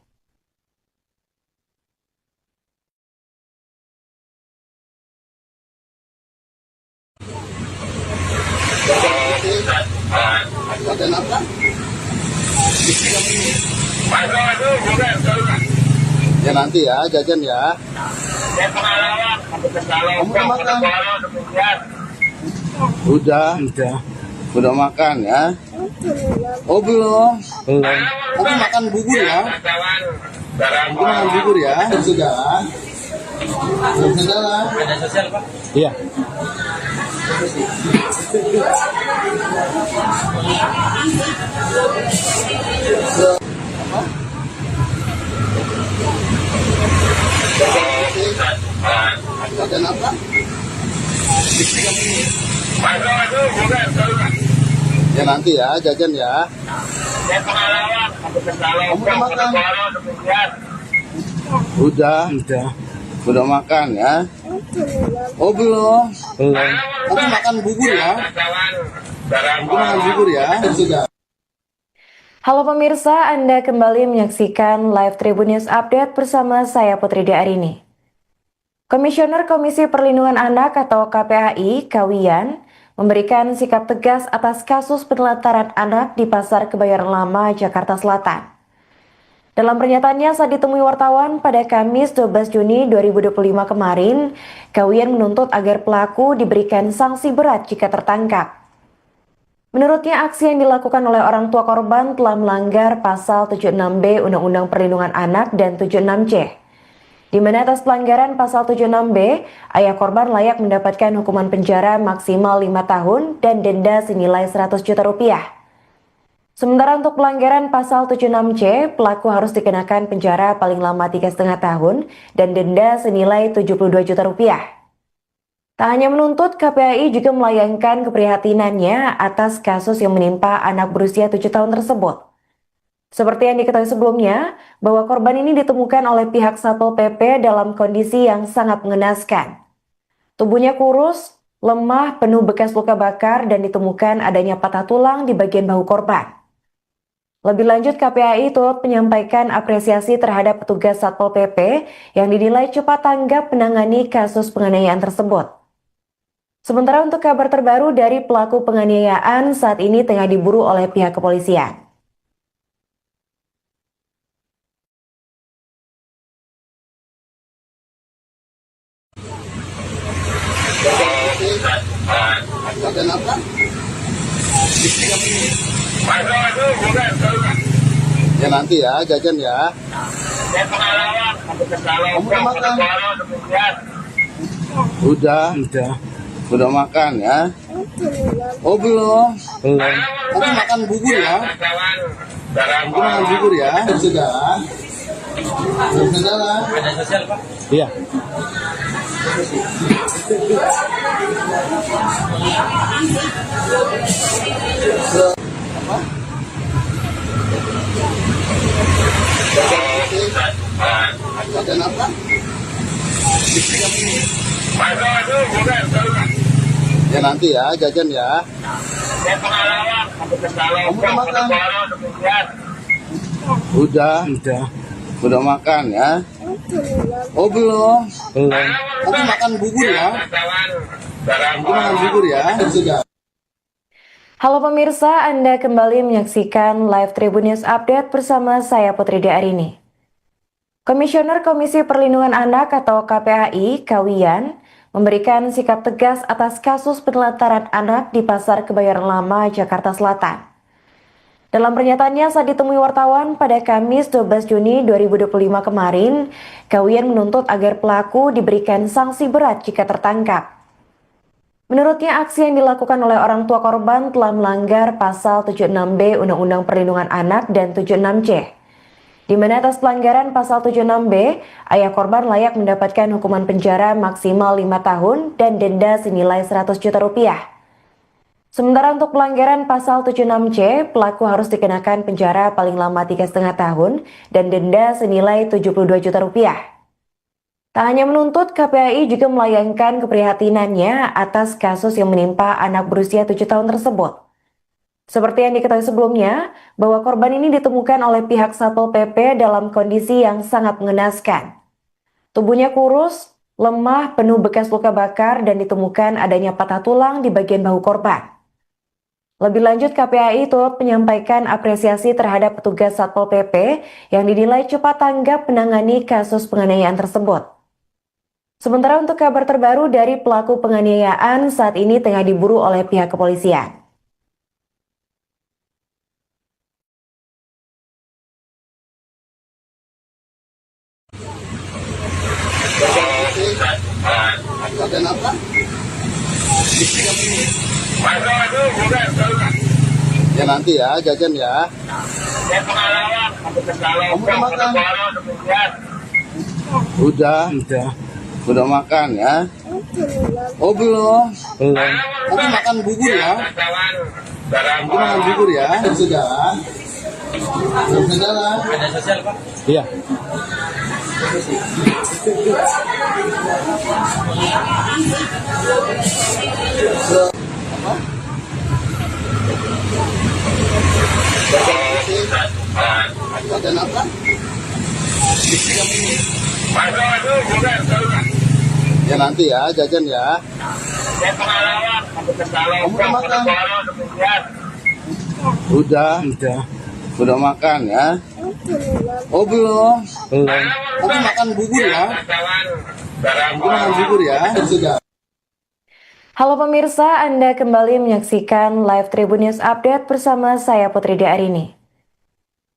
Speaker 2: Bagian apa? Ya nanti ya, jajan ya. Kamu udah makan? Udah makan ya? Oh belum? Nanti makan bubur ya? Nanti makan bubur ya? Sudah. Sudah.
Speaker 3: Ada sosial, Pak?
Speaker 4: Iya.
Speaker 2: Bagian apa? Ya nanti ya, jajan ya. Kamu udah makan? Udah makan ya? Oh belum? Nanti makan bubur ya? Nanti makan bubur ya? Sudah.
Speaker 1: Halo pemirsa, Anda kembali menyaksikan Live Tribun News Update bersama saya Putri Arini. Komisioner Komisi Perlindungan Anak atau KPAI, Kawiyan, memberikan sikap tegas atas kasus penelantaran anak di Pasar Kebayoran Lama, Jakarta Selatan. Dalam pernyataannya saat ditemui wartawan pada Kamis 12 Juni 2025 kemarin, Kawiyan menuntut agar pelaku diberikan sanksi berat jika tertangkap. Menurutnya, aksi yang dilakukan oleh orang tua korban telah melanggar pasal 76B Undang-Undang Perlindungan Anak dan 76C. Di mana atas pelanggaran pasal 76B, ayah korban layak mendapatkan hukuman penjara maksimal 5 tahun dan denda senilai 100 juta rupiah. Sementara untuk pelanggaran pasal 76C, pelaku harus dikenakan penjara paling lama 3,5 tahun dan denda senilai 72 juta rupiah. Tak hanya menuntut, KPAI juga melayangkan keprihatinannya atas kasus yang menimpa anak berusia 7 tahun tersebut. Seperti yang diketahui sebelumnya, bahwa korban ini ditemukan oleh pihak Satpol PP dalam kondisi yang sangat mengenaskan. Tubuhnya kurus, lemah, penuh bekas luka bakar, dan ditemukan adanya patah tulang di bagian bahu korban. Lebih lanjut, KPAI turut menyampaikan apresiasi terhadap petugas Satpol PP yang dinilai cepat tanggap menangani kasus penganiayaan tersebut. Sementara untuk kabar terbaru dari pelaku penganiayaan saat ini tengah diburu oleh pihak kepolisian.
Speaker 2: Bagian apa? Ya nanti ya, jajan ya. Kamu udah makan? Udah makan ya? Oh belum? Nanti makan bubur ya? Nanti makan bubur ya? Sudah? Sudah?
Speaker 3: Ada sosial, Pak?
Speaker 4: Iya.
Speaker 2: Apa? Jajan apa? Ya nanti ya, jajan ya. Kamu udah makan? Udah makan ya? Oh belum? Nanti makan bubur ya? Nanti makan bubur ya? Sudah.
Speaker 1: Halo pemirsa, Anda kembali menyaksikan Live Tribun News Update bersama saya Putri Arini. Komisioner Komisi Perlindungan Anak atau KPAI, Kawiyan, memberikan sikap tegas atas kasus penelantaran anak di Pasar Kebayoran Lama, Jakarta Selatan. Dalam pernyataannya saat ditemui wartawan pada Kamis 12 Juni 2025 kemarin, Kawiyan menuntut agar pelaku diberikan sanksi berat jika tertangkap. Menurutnya, aksi yang dilakukan oleh orang tua korban telah melanggar pasal 76B Undang-Undang Perlindungan Anak dan 76C, di mana atas pelanggaran pasal 76B, ayah korban layak mendapatkan hukuman penjara maksimal 5 tahun dan denda senilai 100 juta rupiah. Sementara untuk pelanggaran pasal 76C, pelaku harus dikenakan penjara paling lama 3,5 tahun dan denda senilai 72 juta rupiah. Tak hanya menuntut, KPAI juga melayangkan keprihatinannya atas kasus yang menimpa anak berusia 7 tahun tersebut. Seperti yang diketahui sebelumnya, bahwa korban ini ditemukan oleh pihak Satpol PP dalam kondisi yang sangat mengenaskan. Tubuhnya kurus, lemah, penuh bekas luka bakar, dan ditemukan adanya patah tulang di bagian bahu korban. Lebih lanjut, KPAI turut menyampaikan apresiasi terhadap petugas Satpol PP yang dinilai cepat tanggap menangani kasus penganiayaan tersebut. Sementara untuk kabar terbaru dari pelaku penganiayaan saat ini tengah diburu oleh pihak kepolisian.
Speaker 2: Jajan apa? Ya nanti ya, jajan ya. Kamu udah makan? Udah makan ya? Oh belum? Nanti makan bubur ya? Nanti makan bubur ya? Sudah? Sudah?
Speaker 3: Ada sosial, Pak?
Speaker 4: Iya.
Speaker 2: Apa? Jajan apa? Ya nanti ya, jajan ya. Kamu udah makan? Udah makan ya? Oh belum? Nanti makan bubur ya? Nanti makan bubur ya? Sudah.
Speaker 1: Halo pemirsa, Anda kembali menyaksikan Live Tribun News Update bersama saya Putri Arini.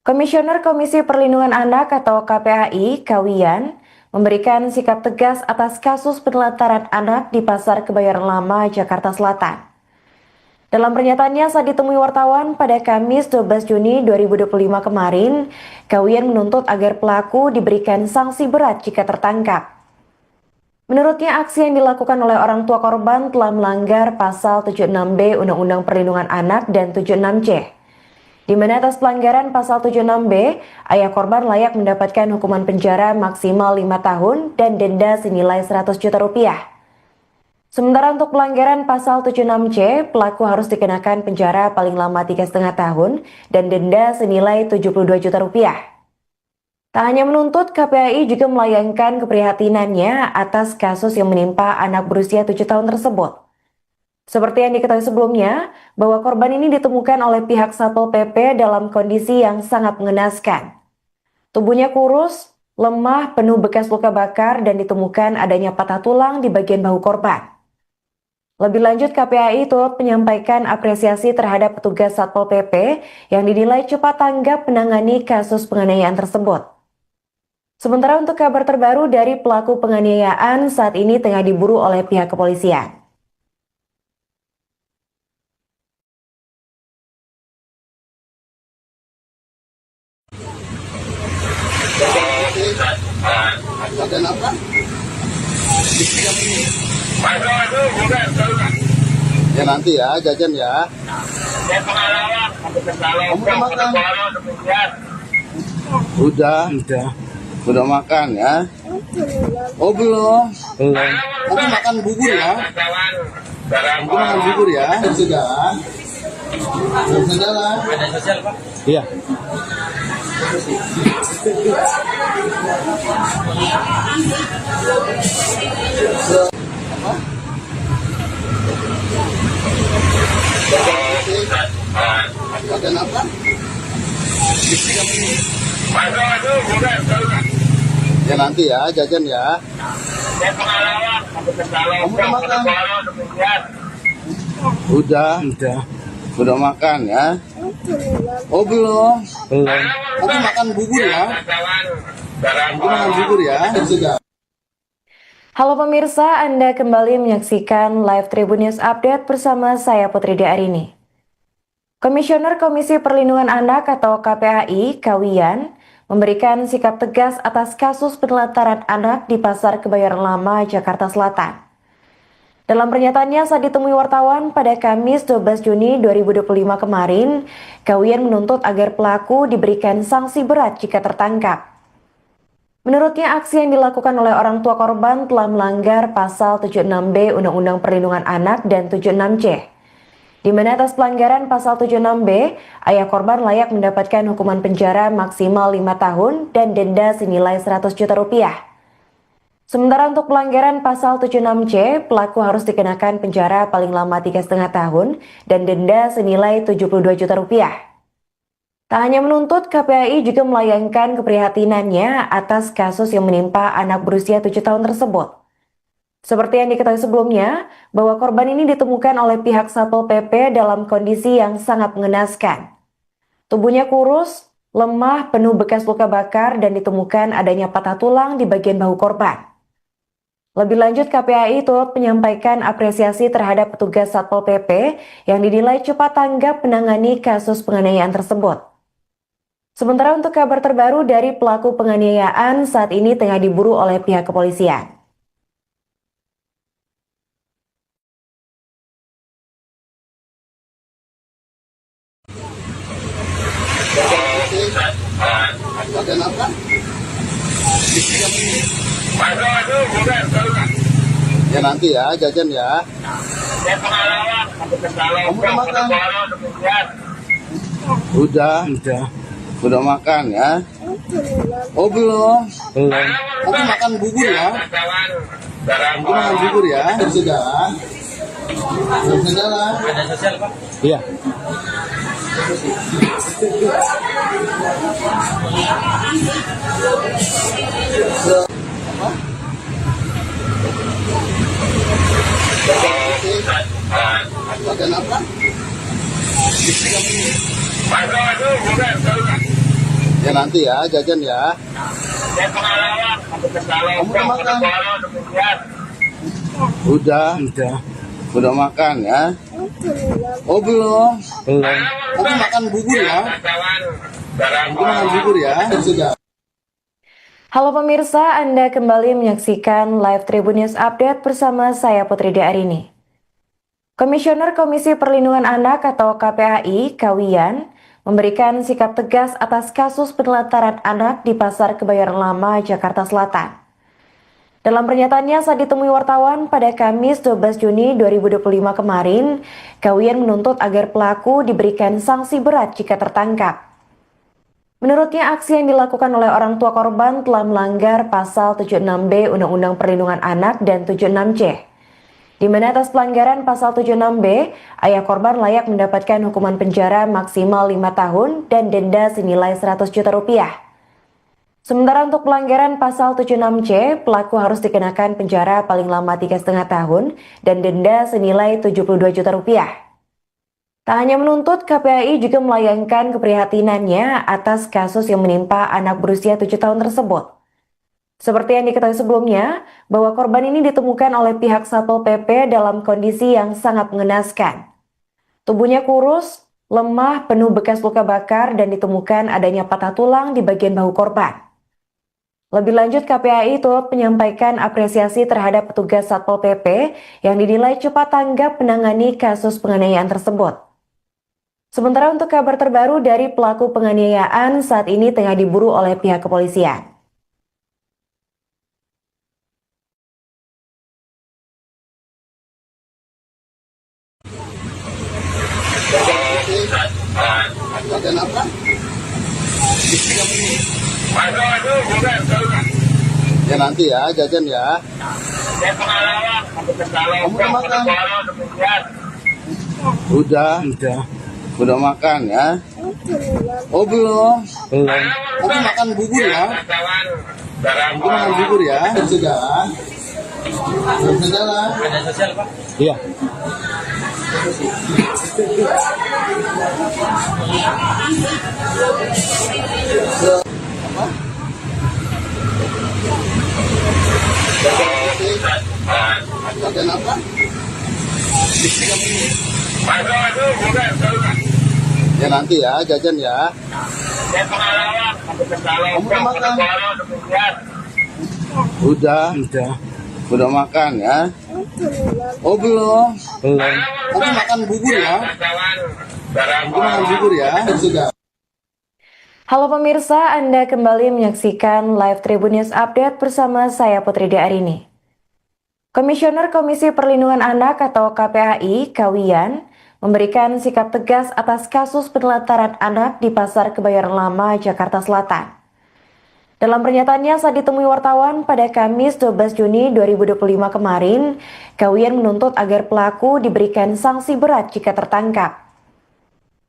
Speaker 1: Komisioner Komisi Perlindungan Anak atau KPAI, Kawiyan, memberikan sikap tegas atas kasus penelantaran anak di Pasar Kebayoran Lama, Jakarta Selatan. Dalam pernyataannya saat ditemui wartawan pada Kamis 12 Juni 2025 kemarin, Kawiyan menuntut agar pelaku diberikan sanksi berat jika tertangkap. Menurutnya, aksi yang dilakukan oleh orang tua korban telah melanggar pasal 76B Undang-Undang Perlindungan Anak dan 76C, di mana atas pelanggaran pasal 76B, ayah korban layak mendapatkan hukuman penjara maksimal 5 tahun dan denda senilai 100 juta rupiah. Sementara untuk pelanggaran pasal 76C, pelaku harus dikenakan penjara paling lama 3,5 tahun dan denda senilai 72 juta rupiah. Tak hanya menuntut, KPAI juga melayangkan keprihatinannya atas kasus yang menimpa anak berusia 7 tahun tersebut. Seperti yang diketahui sebelumnya, bahwa korban ini ditemukan oleh pihak Satpol PP dalam kondisi yang sangat mengenaskan. Tubuhnya kurus, lemah, penuh bekas luka bakar, dan ditemukan adanya patah tulang di bagian bahu korban. Lebih lanjut, KPAI turut menyampaikan apresiasi terhadap petugas Satpol PP yang dinilai cepat tanggap menangani kasus penganiayaan tersebut. Sementara untuk kabar terbaru dari pelaku penganiayaan saat ini tengah diburu oleh pihak kepolisian.
Speaker 2: Ada apa? Ya nanti ya, jajan ya. Kamu udah makan? Udah makan ya? Oh belum? Nanti makan bubur ya? Nanti makan bubur ya? Sudah. Sudah.
Speaker 3: Ada sosial, Pak?
Speaker 4: Iya.
Speaker 2: Ada apa? Ya nanti ya, jajan ya. Kamu udah makan? Udah makan ya? Oh belum? Nanti makan bubur ya? Nanti makan bubur ya? Sudah.
Speaker 1: Halo pemirsa, Anda kembali menyaksikan Live Tribun News Update bersama saya Putri Arini. Komisioner Komisi Perlindungan Anak atau KPAI, Kawiyan, memberikan sikap tegas atas kasus penelantaran anak di Pasar Kebayoran Lama, Jakarta Selatan. Dalam pernyataannya saat ditemui wartawan pada Kamis 12 Juni 2025 kemarin, Kawiyan menuntut agar pelaku diberikan sanksi berat jika tertangkap. Menurutnya, aksi yang dilakukan oleh orang tua korban telah melanggar pasal 76B Undang-Undang Perlindungan Anak dan 76C, di mana atas pelanggaran pasal 76B, ayah korban layak mendapatkan hukuman penjara maksimal 5 tahun dan denda senilai 100 juta rupiah. Sementara untuk pelanggaran pasal 76C, pelaku harus dikenakan penjara paling lama 3,5 tahun dan denda senilai 72 juta rupiah. Tak hanya menuntut, KPAI juga melayangkan keprihatinannya atas kasus yang menimpa anak berusia 7 tahun tersebut. Seperti yang diketahui sebelumnya, bahwa korban ini ditemukan oleh pihak Satpol PP dalam kondisi yang sangat mengenaskan. Tubuhnya kurus, lemah, penuh bekas luka bakar, dan ditemukan adanya patah tulang di bagian bahu korban. Lebih lanjut, KPAI turut menyampaikan apresiasi terhadap petugas Satpol PP yang dinilai cepat tanggap menangani kasus penganiayaan tersebut. Sementara untuk kabar terbaru dari pelaku penganiayaan saat ini tengah diburu oleh pihak kepolisian.
Speaker 2: Ada apa? Ya nanti ya, jajan ya. Kamu udah makan? Udah makan ya? Oh belum? Nanti makan bubur ya? Nanti makan bubur ya? Sudah. Sudah.
Speaker 3: Ada sosial, Pak?
Speaker 4: Iya.
Speaker 2: Ada apa? Ya nanti ya, jajan ya. Kamu udah makan? Udah makan ya? Oh belum? Nanti makan bubur ya? Nanti makan bubur ya? Sudah.
Speaker 1: Halo pemirsa, Anda kembali menyaksikan Live Tribun News Update bersama saya Putri Arini. Komisioner Komisi Perlindungan Anak atau KPAI, Kawiyan, memberikan sikap tegas atas kasus penelantaran anak di Pasar Kebayoran Lama, Jakarta Selatan. Dalam pernyataannya saat ditemui wartawan pada Kamis 12 Juni 2025 kemarin, Kawiyan menuntut agar pelaku diberikan sanksi berat jika tertangkap. Menurutnya, aksi yang dilakukan oleh orang tua korban telah melanggar pasal 76B Undang-Undang Perlindungan Anak dan 76C, di mana atas pelanggaran pasal 76B, ayah korban layak mendapatkan hukuman penjara maksimal 5 tahun dan denda senilai 100 juta rupiah. Sementara untuk pelanggaran pasal 76C, pelaku harus dikenakan penjara paling lama 3,5 tahun dan denda senilai 72 juta rupiah. Tak hanya menuntut, KPAI juga melayangkan keprihatinannya atas kasus yang menimpa anak berusia 7 tahun tersebut. Seperti yang diketahui sebelumnya, bahwa korban ini ditemukan oleh pihak Satpol PP dalam kondisi yang sangat mengenaskan. Tubuhnya kurus, lemah, penuh bekas luka bakar, dan ditemukan adanya patah tulang di bagian bahu korban. Lebih lanjut, KPAI turut menyampaikan apresiasi terhadap petugas Satpol PP yang dinilai cepat tanggap menangani kasus penganiayaan tersebut. Sementara untuk kabar terbaru dari pelaku penganiayaan saat ini tengah diburu oleh pihak kepolisian.
Speaker 2: Jajan apa? Ya nanti ya, jajan ya. Kamu udah makan? Udah makan ya? Oh belum? Nanti makan bubur ya? Nanti makan bubur ya? Sudah. Sudah.
Speaker 3: Ada sosial, Pak?
Speaker 4: Iya.
Speaker 2: Jajan apa? Ya nanti ya, jajan ya. Kamu udah makan? Udah makan ya? Oh belum? Nanti makan bubur ya? Nanti makan bubur ya? Sudah.
Speaker 1: Halo pemirsa, Anda kembali menyaksikan Live Tribun News Update bersama saya Putri Arini. Komisioner Komisi Perlindungan Anak atau KPAI, Kawiyan, memberikan sikap tegas atas kasus penelantaran anak di Pasar Kebayoran Lama, Jakarta Selatan. Dalam pernyataannya saat ditemui wartawan pada Kamis 12 Juni 2025 kemarin, Kawiyan menuntut agar pelaku diberikan sanksi berat jika tertangkap.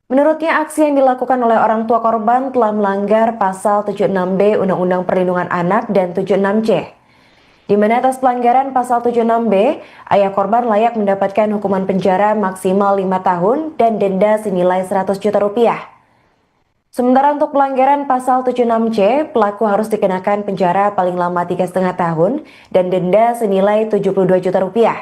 Speaker 1: Menurutnya, aksi yang dilakukan oleh orang tua korban telah melanggar pasal 76B Undang-Undang Perlindungan Anak dan 76C. Di mana atas pelanggaran pasal 76B, ayah korban layak mendapatkan hukuman penjara maksimal 5 tahun dan denda senilai 100 juta rupiah. Sementara untuk pelanggaran pasal 76C, pelaku harus dikenakan penjara paling lama 3,5 tahun dan denda senilai 72 juta rupiah.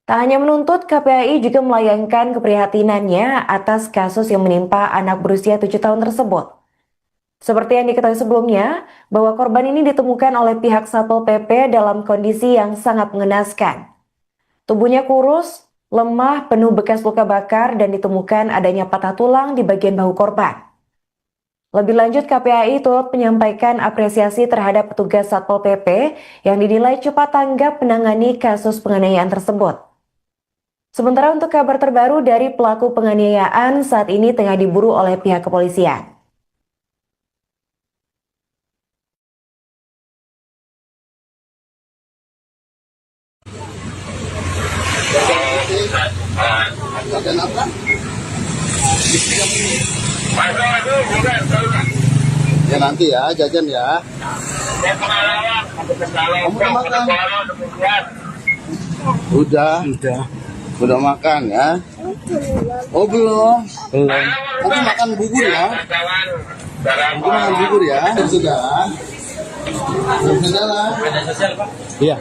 Speaker 1: Tak hanya menuntut, KPAI juga melayangkan keprihatinannya atas kasus yang menimpa anak berusia 7 tahun tersebut. Seperti yang diketahui sebelumnya, bahwa korban ini ditemukan oleh pihak Satpol PP dalam kondisi yang sangat mengenaskan. Tubuhnya kurus, lemah, penuh bekas luka bakar, dan ditemukan adanya patah tulang di bagian bahu korban. Lebih lanjut, KPAI turut menyampaikan apresiasi terhadap petugas Satpol PP yang dinilai cepat tanggap menangani kasus penganiayaan tersebut. Sementara untuk kabar terbaru dari pelaku penganiayaan saat ini tengah diburu oleh pihak kepolisian.
Speaker 2: Jajan apa? Ya nanti ya, jajan ya. Kamu udah makan? Udah makan ya? Oh belum? Nanti makan bubur ya? Nanti makan bubur ya? Sudah. Sudah.
Speaker 3: Ada sosial, Pak?
Speaker 4: Iya.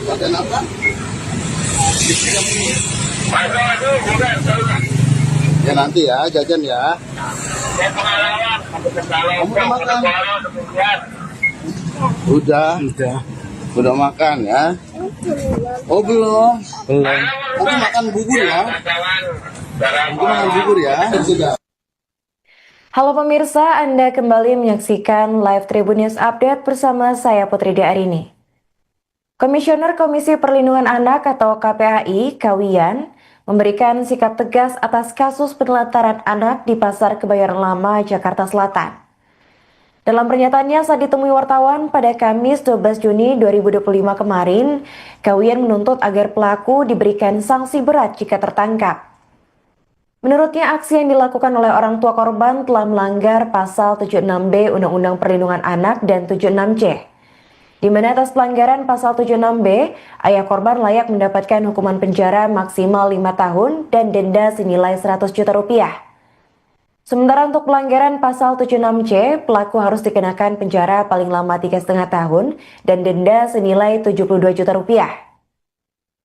Speaker 2: Jajan apa? Ya nanti ya, jajan ya. Kamu udah makan? Udah makan ya? Oh belum? Nanti makan bubur ya? Nanti makan bubur ya? Sudah.
Speaker 1: Halo pemirsa, Anda kembali menyaksikan Live Tribun News Update bersama saya Putri Arini. Komisioner Komisi Perlindungan Anak atau KPAI, Kawiyan, memberikan sikap tegas atas kasus penelantaran anak di Pasar Kebayoran Lama, Jakarta Selatan. Dalam pernyataannya saat ditemui wartawan pada Kamis 12 Juni 2025 kemarin, Kawian menuntut agar pelaku diberikan sanksi berat jika tertangkap. Menurutnya, aksi yang dilakukan oleh orang tua korban telah melanggar pasal 76B Undang-Undang Perlindungan Anak dan 76C. Di mana atas pelanggaran pasal 76B, ayah korban layak mendapatkan hukuman penjara maksimal 5 tahun dan denda senilai 100 juta rupiah. Sementara untuk pelanggaran pasal 76C, pelaku harus dikenakan penjara paling lama 3,5 tahun dan denda senilai 72 juta rupiah.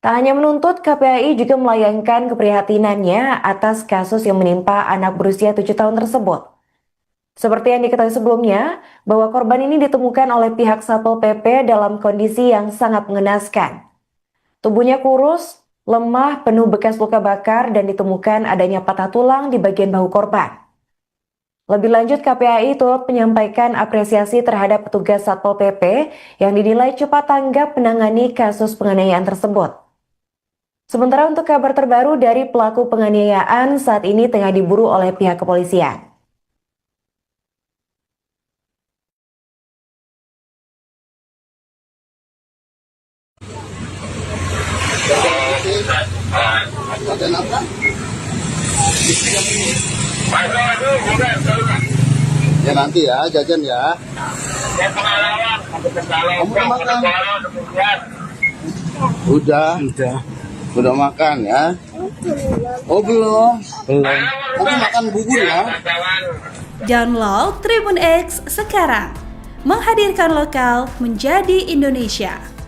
Speaker 1: Tak hanya menuntut, KPAI juga melayangkan keprihatinannya atas kasus yang menimpa anak berusia 7 tahun tersebut. Seperti yang diketahui sebelumnya, bahwa korban ini ditemukan oleh pihak Satpol PP dalam kondisi yang sangat mengenaskan. Tubuhnya kurus, lemah, penuh bekas luka bakar dan ditemukan adanya patah tulang di bagian bahu korban. Lebih lanjut, KPAI turut menyampaikan apresiasi terhadap petugas Satpol PP yang dinilai cepat tanggap menangani kasus penganiayaan tersebut. Sementara untuk kabar terbaru dari pelaku penganiayaan saat ini tengah diburu oleh pihak kepolisian.
Speaker 2: Ada apa? Ya nanti ya, jajan ya. Kamu udah makan? Udah makan ya? Oh belum? Nanti makan bubur ya.
Speaker 4: Download Tribun X sekarang, menghadirkan lokal menjadi Indonesia.